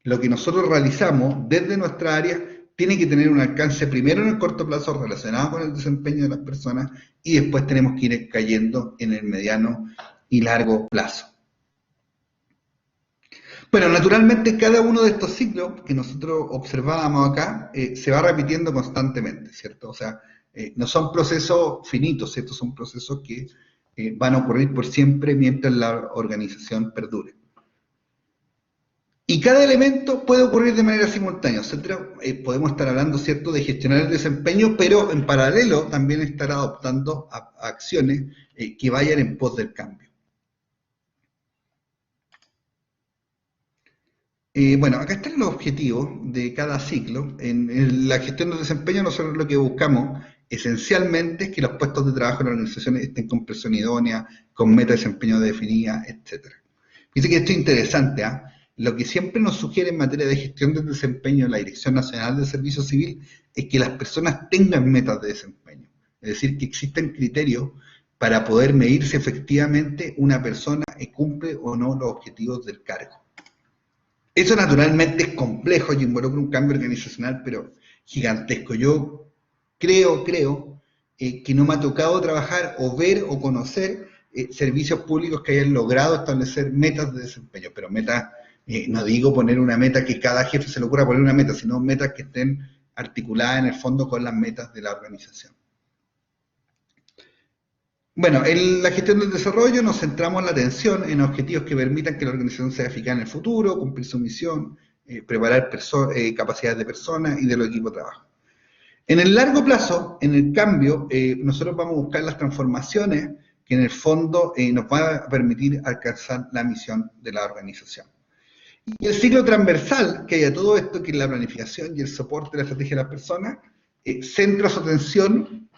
lo que nosotros realizamos desde nuestra área tiene que tener un alcance primero en el corto plazo relacionado con el desempeño de las personas y después tenemos que ir cayendo en el mediano y largo plazo. Bueno, naturalmente cada uno de estos ciclos que nosotros observábamos acá se va repitiendo constantemente, ¿cierto? O sea, no son procesos finitos, ¿cierto? Son procesos que van a ocurrir por siempre mientras la organización perdure. Y cada elemento puede ocurrir de manera simultánea. Nosotros podemos estar hablando, ¿cierto?, de gestionar el desempeño, pero en paralelo también estar adoptando acciones que vayan en pos del cambio. Bueno, acá están los objetivos de cada ciclo. En la gestión del desempeño nosotros lo que buscamos esencialmente es que los puestos de trabajo en la organización estén con presión idónea, con meta de desempeño definida, etc. Fíjense que esto es interesante, ¿ah? Lo que siempre nos sugiere en materia de gestión del desempeño en la Dirección Nacional de Servicio Civil es que las personas tengan metas de desempeño. Es decir, que existen criterios para poder medir si efectivamente una persona cumple o no los objetivos del cargo. Eso naturalmente es complejo y involucra un cambio organizacional, pero gigantesco. Yo creo que no me ha tocado trabajar o ver o conocer servicios públicos que hayan logrado establecer metas de desempeño, pero metas, no digo poner una meta que cada jefe se le ocurra poner una meta, sino metas que estén articuladas en el fondo con las metas de la organización. Bueno, en la gestión del desarrollo nos centramos la atención en objetivos que permitan que la organización sea eficaz en el futuro, cumplir su misión, preparar capacidades de personas y de los equipos de trabajo. En el largo plazo, en el cambio, nosotros vamos a buscar las transformaciones que en el fondo nos van a permitir alcanzar la misión de la organización. Y el ciclo transversal que hay a todo esto, que es la planificación y el soporte de la estrategia de las personas, centra su atención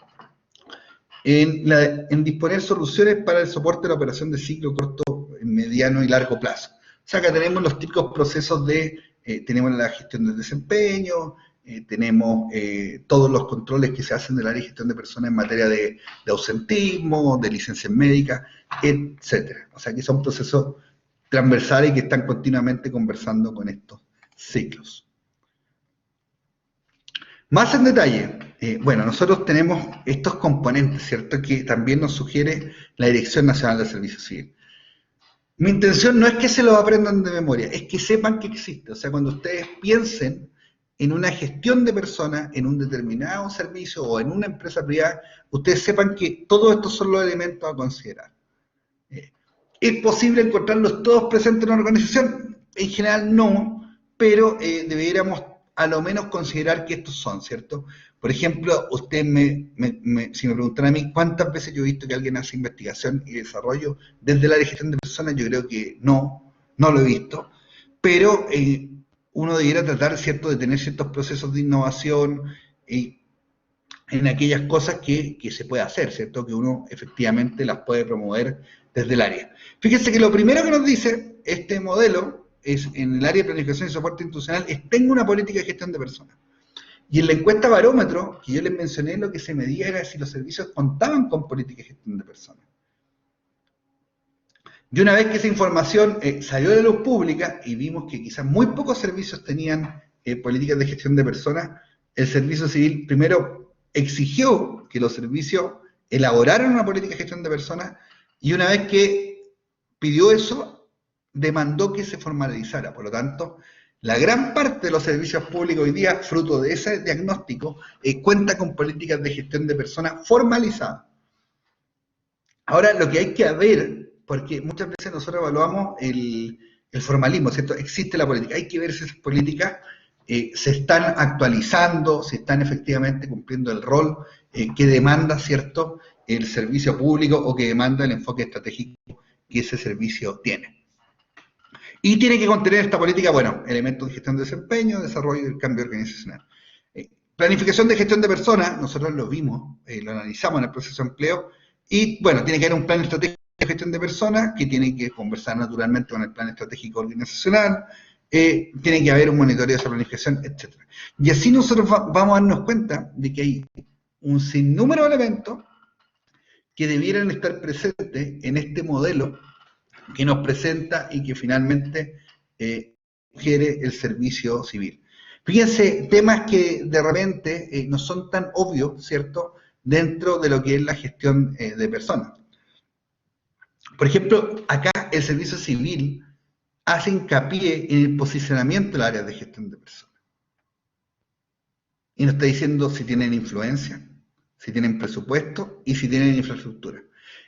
en disponer soluciones para el soporte de la operación de ciclo corto, mediano y largo plazo. O sea, acá tenemos los típicos procesos tenemos la gestión del desempeño, tenemos todos los controles que se hacen del área de gestión de personas en materia de ausentismo, de licencias médicas, etcétera. O sea, que son procesos transversales y que están continuamente conversando con estos ciclos. Más en detalle, bueno, nosotros tenemos estos componentes, ¿cierto?, que también nos sugiere la Dirección Nacional de Servicio Civil. Mi intención no es que se los aprendan de memoria, es que sepan que existe. O sea, cuando ustedes piensen en una gestión de personas, en un determinado servicio o en una empresa privada, ustedes sepan que todos estos son los elementos a considerar. ¿Es posible encontrarlos todos presentes en una organización? En general no, pero deberíamos a lo menos considerar que estos son, ¿cierto? Por ejemplo, usted si me preguntan a mí cuántas veces yo he visto que alguien hace investigación y desarrollo desde la gestión de personas, yo creo que no lo he visto, pero uno debiera tratar, ¿cierto?, de tener ciertos procesos de innovación en aquellas cosas que se puede hacer, ¿cierto?, que uno efectivamente las puede promover desde el área. Fíjense que lo primero que nos dice este modelo es, en el área de planificación y soporte institucional, tengo una política de gestión de personas. Y en la encuesta barómetro, que yo les mencioné, lo que se medía era si los servicios contaban con política de gestión de personas. Y una vez que esa información salió de luz pública y vimos que quizás muy pocos servicios tenían políticas de gestión de personas, el Servicio Civil primero exigió que los servicios elaboraran una política de gestión de personas y una vez que pidió eso, demandó que se formalizara. Por lo tanto, la gran parte de los servicios públicos hoy día, fruto de ese diagnóstico, cuenta con políticas de gestión de personas formalizadas. Ahora, lo que hay que ver, porque muchas veces nosotros evaluamos el formalismo, ¿cierto? Existe la política, hay que ver si esas políticas se están actualizando, si están efectivamente cumpliendo el rol que demanda, ¿cierto?, el servicio público o que demanda el enfoque estratégico que ese servicio tiene. Y tiene que contener esta política, bueno, elementos de gestión de desempeño, desarrollo y el cambio organizacional. Planificación de gestión de personas, nosotros lo vimos, lo analizamos en el proceso de empleo, y bueno, tiene que haber un plan estratégico de gestión de personas que tiene que conversar naturalmente con el plan estratégico organizacional, tiene que haber un monitoreo de esa planificación, etc. Y así nosotros vamos a darnos cuenta de que hay un sinnúmero de elementos que debieran estar presentes en este modelo que nos presenta y que finalmente sugiere el servicio civil. Fíjense, temas que de repente no son tan obvios, ¿cierto?, dentro de lo que es la gestión de personas. Por ejemplo, acá el servicio civil hace hincapié en el posicionamiento del área de gestión de personas. Y nos está diciendo si tienen influencia, si tienen presupuesto y si tienen infraestructura.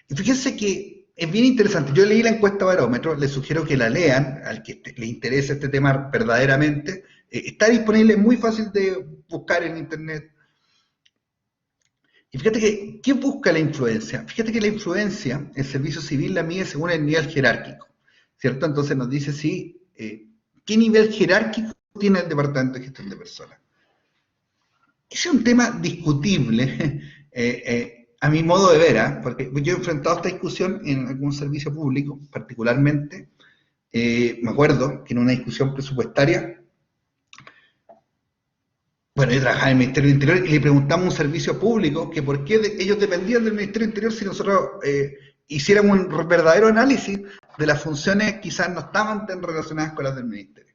Y fíjense que es bien interesante. Yo leí la encuesta barómetro, les sugiero que la lean, al que le interese este tema verdaderamente. Está disponible, es muy fácil de buscar en internet. Y fíjate que, ¿qué busca la influencia? Fíjate que la influencia, el servicio civil la mide según el nivel jerárquico, ¿cierto? Entonces nos dice qué nivel jerárquico tiene el Departamento de Gestión de Personas. Ese es un tema discutible, a mi modo de ver, porque yo he enfrentado esta discusión en algún servicio público, particularmente, me acuerdo que en una discusión presupuestaria, bueno, yo trabajaba en el Ministerio del Interior y le preguntamos a un servicio público que por qué ellos dependían del Ministerio del Interior si nosotros hiciéramos un verdadero análisis de las funciones quizás no estaban tan relacionadas con las del Ministerio.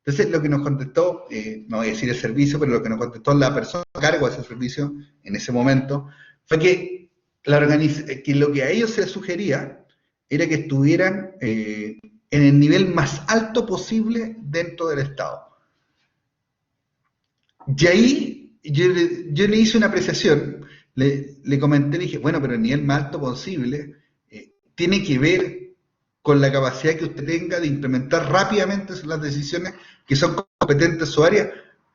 Entonces, lo que nos contestó, no voy a decir el servicio, pero lo que nos contestó la persona a cargo de ese servicio en ese momento, fue que, lo que a ellos se les sugería era que estuvieran en el nivel más alto posible dentro del Estado. Y ahí yo le hice una apreciación, le comenté, le dije, bueno, pero el nivel más alto posible tiene que ver con la capacidad que usted tenga de implementar rápidamente las decisiones que son competentes en su área,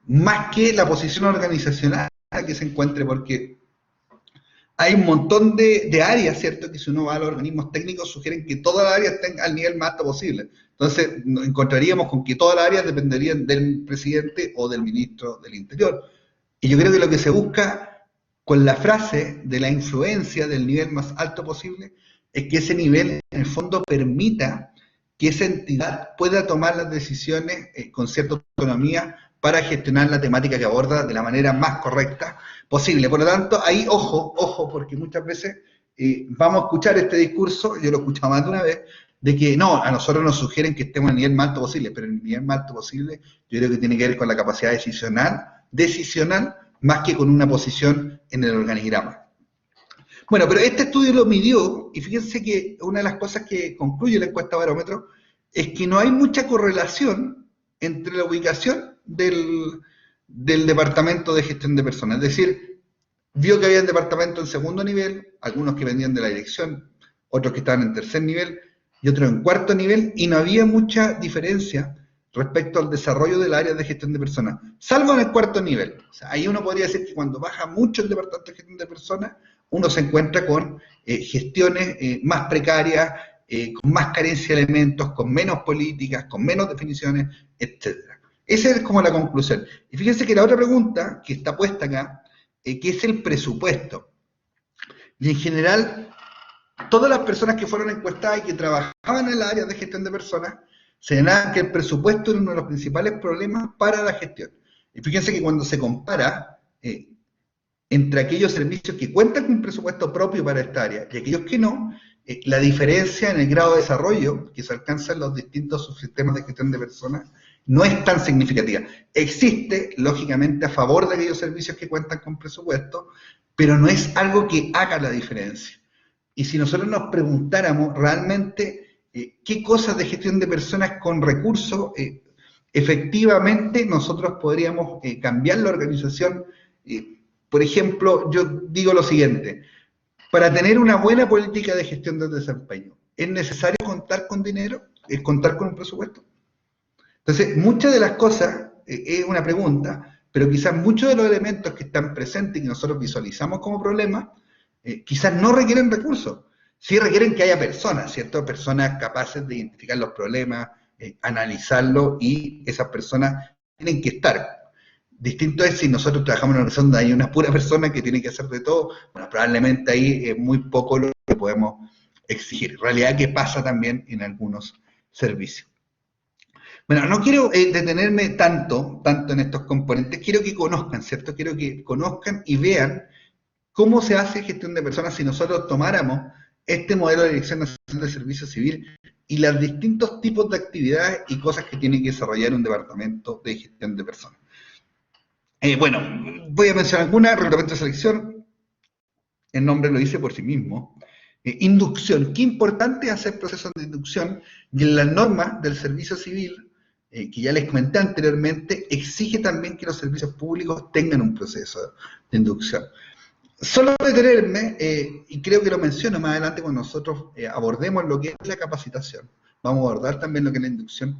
más que la posición organizacional que se encuentre, porque hay un montón de áreas, ¿cierto? Que si uno va a los organismos técnicos sugieren que todas las áreas estén al nivel más alto posible. Entonces nos encontraríamos con que todas las áreas dependerían del presidente o del ministro del Interior. Y yo creo que lo que se busca con la frase de la influencia del nivel más alto posible es que ese nivel en el fondo permita que esa entidad pueda tomar las decisiones con cierta autonomía para gestionar la temática que aborda de la manera más correcta posible. Por lo tanto, ahí ojo, porque muchas veces vamos a escuchar este discurso, yo lo he escuchado más de una vez, de que no, a nosotros nos sugieren que estemos en el nivel más alto posible, pero el nivel más alto posible yo creo que tiene que ver con la capacidad decisional más que con una posición en el organigrama. Bueno, pero este estudio lo midió, y fíjense que una de las cosas que concluye la encuesta Barómetro es que no hay mucha correlación entre la ubicación del departamento de gestión de personas. Es decir, vio que había departamentos en segundo nivel, algunos que vendían de la dirección, otros que estaban en tercer nivel y otros en cuarto nivel, y no había mucha diferencia respecto al desarrollo del área de gestión de personas, salvo en el cuarto nivel. O sea, ahí uno podría decir que cuando baja mucho el departamento de gestión de personas, uno se encuentra con gestiones más precarias, con más carencia de elementos, con menos políticas, con menos definiciones, etc. Esa es como la conclusión. Y fíjense que la otra pregunta que está puesta acá, que es el presupuesto. Y en general, todas las personas que fueron encuestadas y que trabajaban en el área de gestión de personas, señalaban que el presupuesto era uno de los principales problemas para la gestión. Y fíjense que cuando se compara entre aquellos servicios que cuentan con un presupuesto propio para esta área y aquellos que no, la diferencia en el grado de desarrollo que se alcanza en los distintos subsistemas de gestión de personas no es tan significativa. Existe, lógicamente, a favor de aquellos servicios que cuentan con presupuesto, pero no es algo que haga la diferencia. Y si nosotros nos preguntáramos realmente qué cosas de gestión de personas con recursos, efectivamente nosotros podríamos cambiar la organización. Por ejemplo, yo digo lo siguiente, para tener una buena política de gestión del desempeño, ¿es necesario contar con dinero? ¿Es contar con un presupuesto? Entonces, muchas de las cosas, es una pregunta, pero quizás muchos de los elementos que están presentes y que nosotros visualizamos como problemas, quizás no requieren recursos, sí requieren que haya personas, ¿cierto? Personas capaces de identificar los problemas, analizarlos, y esas personas tienen que estar. Distinto es si nosotros trabajamos en una organización donde hay una pura persona que tiene que hacer de todo, bueno, probablemente ahí es muy poco lo que podemos exigir. Realidad que pasa también en algunos servicios. Bueno, no quiero detenerme tanto en estos componentes, quiero que conozcan, ¿cierto? Quiero que conozcan y vean cómo se hace gestión de personas si nosotros tomáramos este modelo de Dirección Nacional de Servicio Civil y los distintos tipos de actividades y cosas que tiene que desarrollar un departamento de gestión de personas. Bueno, voy a mencionar algunas. Reglamento de selección, el nombre lo dice por sí mismo. Inducción, qué importante es hacer procesos de inducción, y en las normas del servicio civil, que ya les comenté anteriormente, exige también que los servicios públicos tengan un proceso de inducción. Solo detenerme, y creo que lo menciono más adelante cuando nosotros abordemos lo que es la capacitación, vamos a abordar también lo que es la inducción,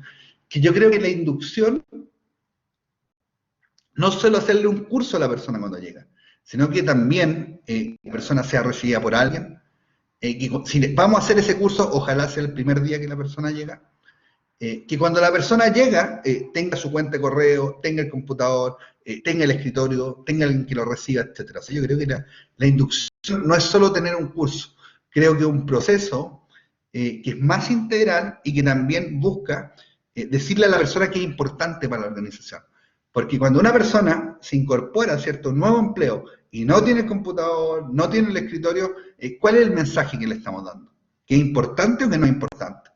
que yo creo que la inducción no solo hacerle un curso a la persona cuando llega, sino que también la persona sea recibida por alguien, que si vamos a hacer ese curso, ojalá sea el primer día que la persona llega, que cuando la persona llega, tenga su cuenta de correo, tenga el computador, tenga el escritorio, tenga alguien que lo reciba, etc. O sea, yo creo que la inducción no es solo tener un curso, creo que es un proceso que es más integral y que también busca decirle a la persona que es importante para la organización. Porque cuando una persona se incorpora a cierto nuevo empleo y no tiene el computador, no tiene el escritorio, ¿cuál es el mensaje que le estamos dando? ¿Que es importante o que no es importante?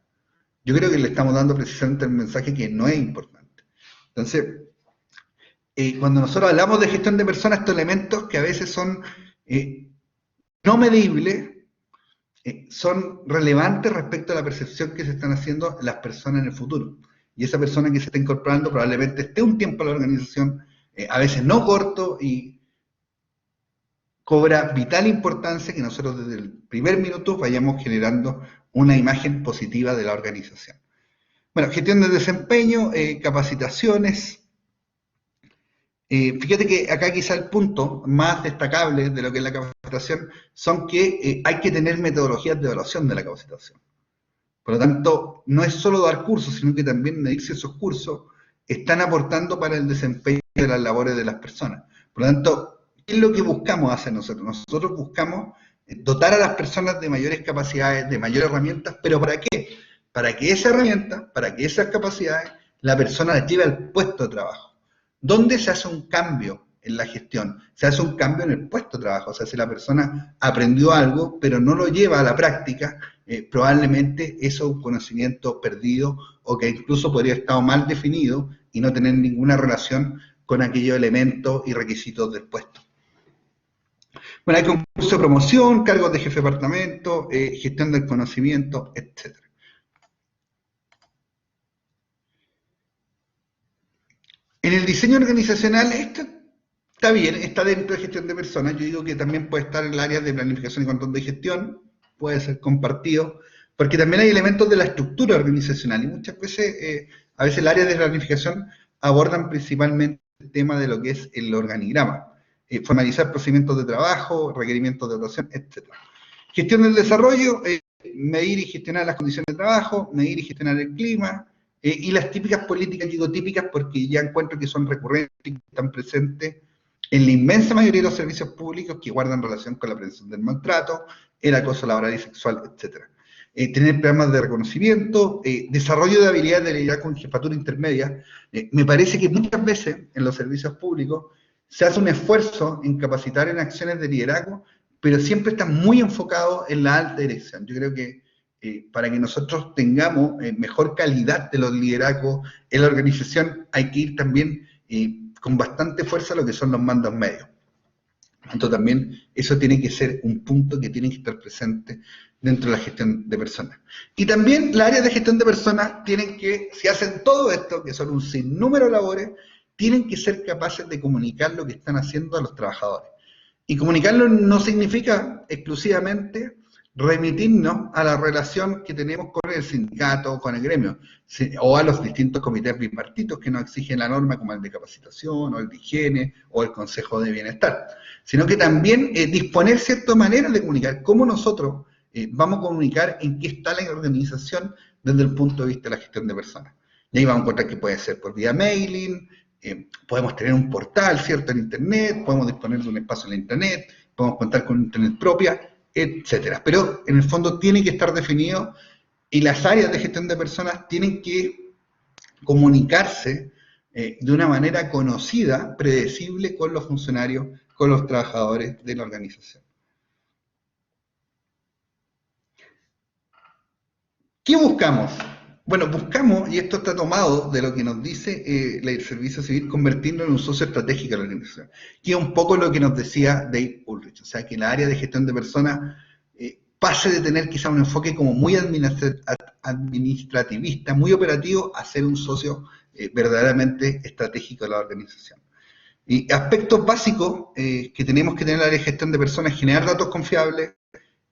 Yo creo que le estamos dando precisamente el mensaje que no es importante. Entonces, cuando nosotros hablamos de gestión de personas, estos elementos que a veces son no medibles, son relevantes respecto a la percepción que se están haciendo las personas en el futuro. Y esa persona que se está incorporando probablemente esté un tiempo en la organización, a veces no corto, y cobra vital importancia que nosotros desde el primer minuto vayamos generando una imagen positiva de la organización. Bueno, gestión de desempeño, capacitaciones. Fíjate que acá quizá el punto más destacable de lo que es la capacitación son que hay que tener metodologías de evaluación de la capacitación. Por lo tanto, no es solo dar cursos, sino que también medir si esos cursos están aportando para el desempeño de las labores de las personas. Por lo tanto, ¿qué es lo que buscamos hacer nosotros? Nosotros buscamos dotar a las personas de mayores capacidades, de mayores herramientas, ¿pero para qué? Para que esa herramienta, para que esas capacidades, la persona las lleve al puesto de trabajo. ¿Dónde se hace un cambio en la gestión? Se hace un cambio en el puesto de trabajo. O sea, si la persona aprendió algo, pero no lo lleva a la práctica, probablemente eso es un conocimiento perdido o que incluso podría estar mal definido y no tener ninguna relación con aquellos elementos y requisitos del puesto. Bueno, hay concurso de promoción, cargos de jefe de departamento, gestión del conocimiento, etc. En el diseño organizacional, esto está bien, está dentro de gestión de personas. Yo digo que también puede estar en el área de planificación y control de gestión, puede ser compartido, porque también hay elementos de la estructura organizacional y muchas veces, a veces el área de planificación abordan principalmente el tema de lo que es el organigrama, formalizar procedimientos de trabajo, requerimientos de dotación, etc. Gestión del desarrollo, medir y gestionar las condiciones de trabajo, medir y gestionar el clima, y las típicas políticas, digo típicas porque ya encuentro que son recurrentes y están presentes en la inmensa mayoría de los servicios públicos que guardan relación con la prevención del maltrato, el acoso laboral y sexual, etc. Tener programas de reconocimiento, desarrollo de habilidades de liderazgo en jefatura intermedia. Me parece que muchas veces en los servicios públicos se hace un esfuerzo en capacitar en acciones de liderazgo, pero siempre está muy enfocado en la alta dirección. Yo creo que para que nosotros tengamos mejor calidad de los liderazgos en la organización, hay que ir también con bastante fuerza a lo que son los mandos medios. Entonces también eso tiene que ser un punto que tiene que estar presente dentro de la gestión de personas. Y también las áreas de gestión de personas tienen que, si hacen todo esto, que son un sinnúmero de labores, tienen que ser capaces de comunicar lo que están haciendo a los trabajadores. Y comunicarlo no significa exclusivamente remitirnos a la relación que tenemos con el sindicato, con el gremio, o a los distintos comités bipartitos que nos exigen la norma, como el de capacitación, o el de higiene, o el Consejo de Bienestar, sino que también disponer ciertas maneras de comunicar, cómo nosotros vamos a comunicar en qué está la organización desde el punto de vista de la gestión de personas. Y ahí vamos a encontrar que puede ser por vía mailing, podemos tener un portal, ¿cierto?, en Internet, podemos disponer de un espacio en la Internet, podemos contar con Internet propia, etcétera. Pero en el fondo tiene que estar definido y las áreas de gestión de personas tienen que comunicarse de una manera conocida, predecible con los funcionarios, con los trabajadores de la organización. ¿Qué buscamos? Bueno, buscamos, y esto está tomado de lo que nos dice el Servicio Civil, convertirlo en un socio estratégico de la organización, que es un poco lo que nos decía Dave Ulrich, o sea, que la área de gestión de personas pase de tener quizá un enfoque como muy administrativista, muy operativo, a ser un socio verdaderamente estratégico de la organización. Y aspectos básicos que tenemos que tener en la área de gestión de personas: generar datos confiables,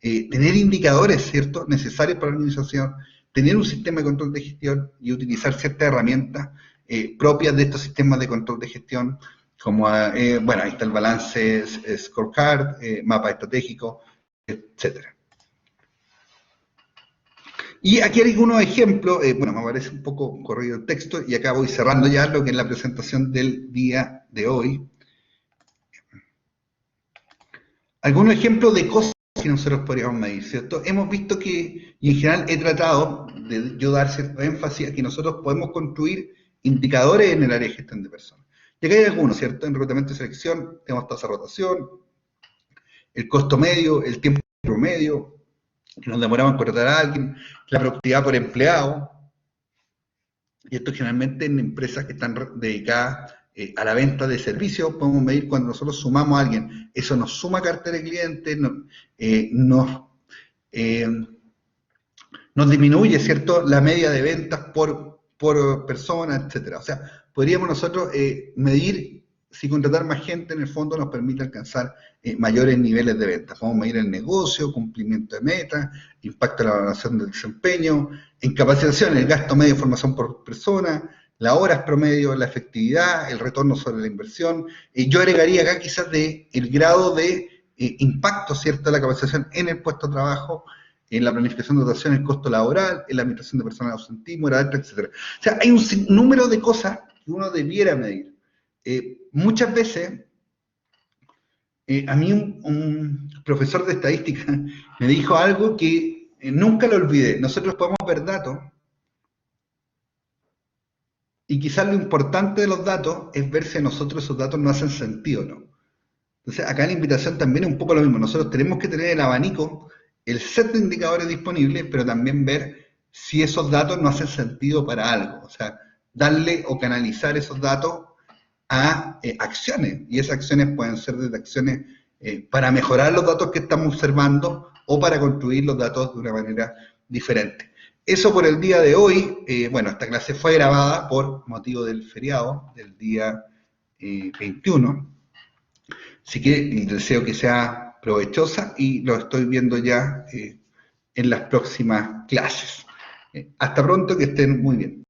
tener indicadores, ¿cierto?, necesarios para la organización, tener un sistema de control de gestión y utilizar ciertas herramientas propias de estos sistemas de control de gestión, como, bueno, ahí está el balance, scorecard, mapa estratégico, etcétera. Y aquí hay algunos ejemplos, bueno, me parece un poco corrido el texto, y acá voy cerrando ya lo que es la presentación del día de hoy. Algunos ejemplos de cosas que nosotros podríamos medir, ¿cierto? Hemos visto que, y en general he tratado de yo dar cierto énfasis a que nosotros podemos construir indicadores en el área de gestión de personas. Y acá hay algunos, ¿cierto? En reclutamiento y selección tenemos tasa de rotación, el costo medio, el tiempo promedio, que nos demoramos en contratar a alguien, la productividad por empleado, y esto generalmente en empresas que están dedicadas a la venta de servicios. Podemos medir cuando nosotros sumamos a alguien, eso nos suma cartera de clientes, nos disminuye, ¿cierto?, la media de ventas por persona, etcétera. O sea, podríamos nosotros medir si contratar más gente en el fondo nos permite alcanzar mayores niveles de ventas. Podemos medir el negocio, cumplimiento de metas, impacto en la evaluación del desempeño, en capacitación, el gasto medio de formación por persona, las horas promedio, la efectividad, el retorno sobre la inversión. Yo agregaría acá quizás el grado de impacto, ¿cierto?, de la capacitación en el puesto de trabajo, en la planificación de dotación, el costo laboral, en la administración de personas de ausentismo, hora extra, etc. O sea, hay un número de cosas que uno debiera medir. Muchas veces, a mí un profesor de estadística me dijo algo que nunca lo olvidé. Nosotros podemos ver datos y quizás lo importante de los datos es ver si a nosotros esos datos no hacen sentido o no. Entonces, acá la invitación también es un poco lo mismo. Nosotros tenemos que tener el abanico, el set de indicadores disponibles, pero también ver si esos datos no hacen sentido para algo. O sea, darle o canalizar esos datos a acciones. Y esas acciones pueden ser desde acciones para mejorar los datos que estamos observando o para construir los datos de una manera diferente. Eso por el día de hoy. Bueno, esta clase fue grabada por motivo del feriado del día 21. Así que les deseo que sea provechosa y lo estoy viendo ya en las próximas clases. Hasta pronto, que estén muy bien.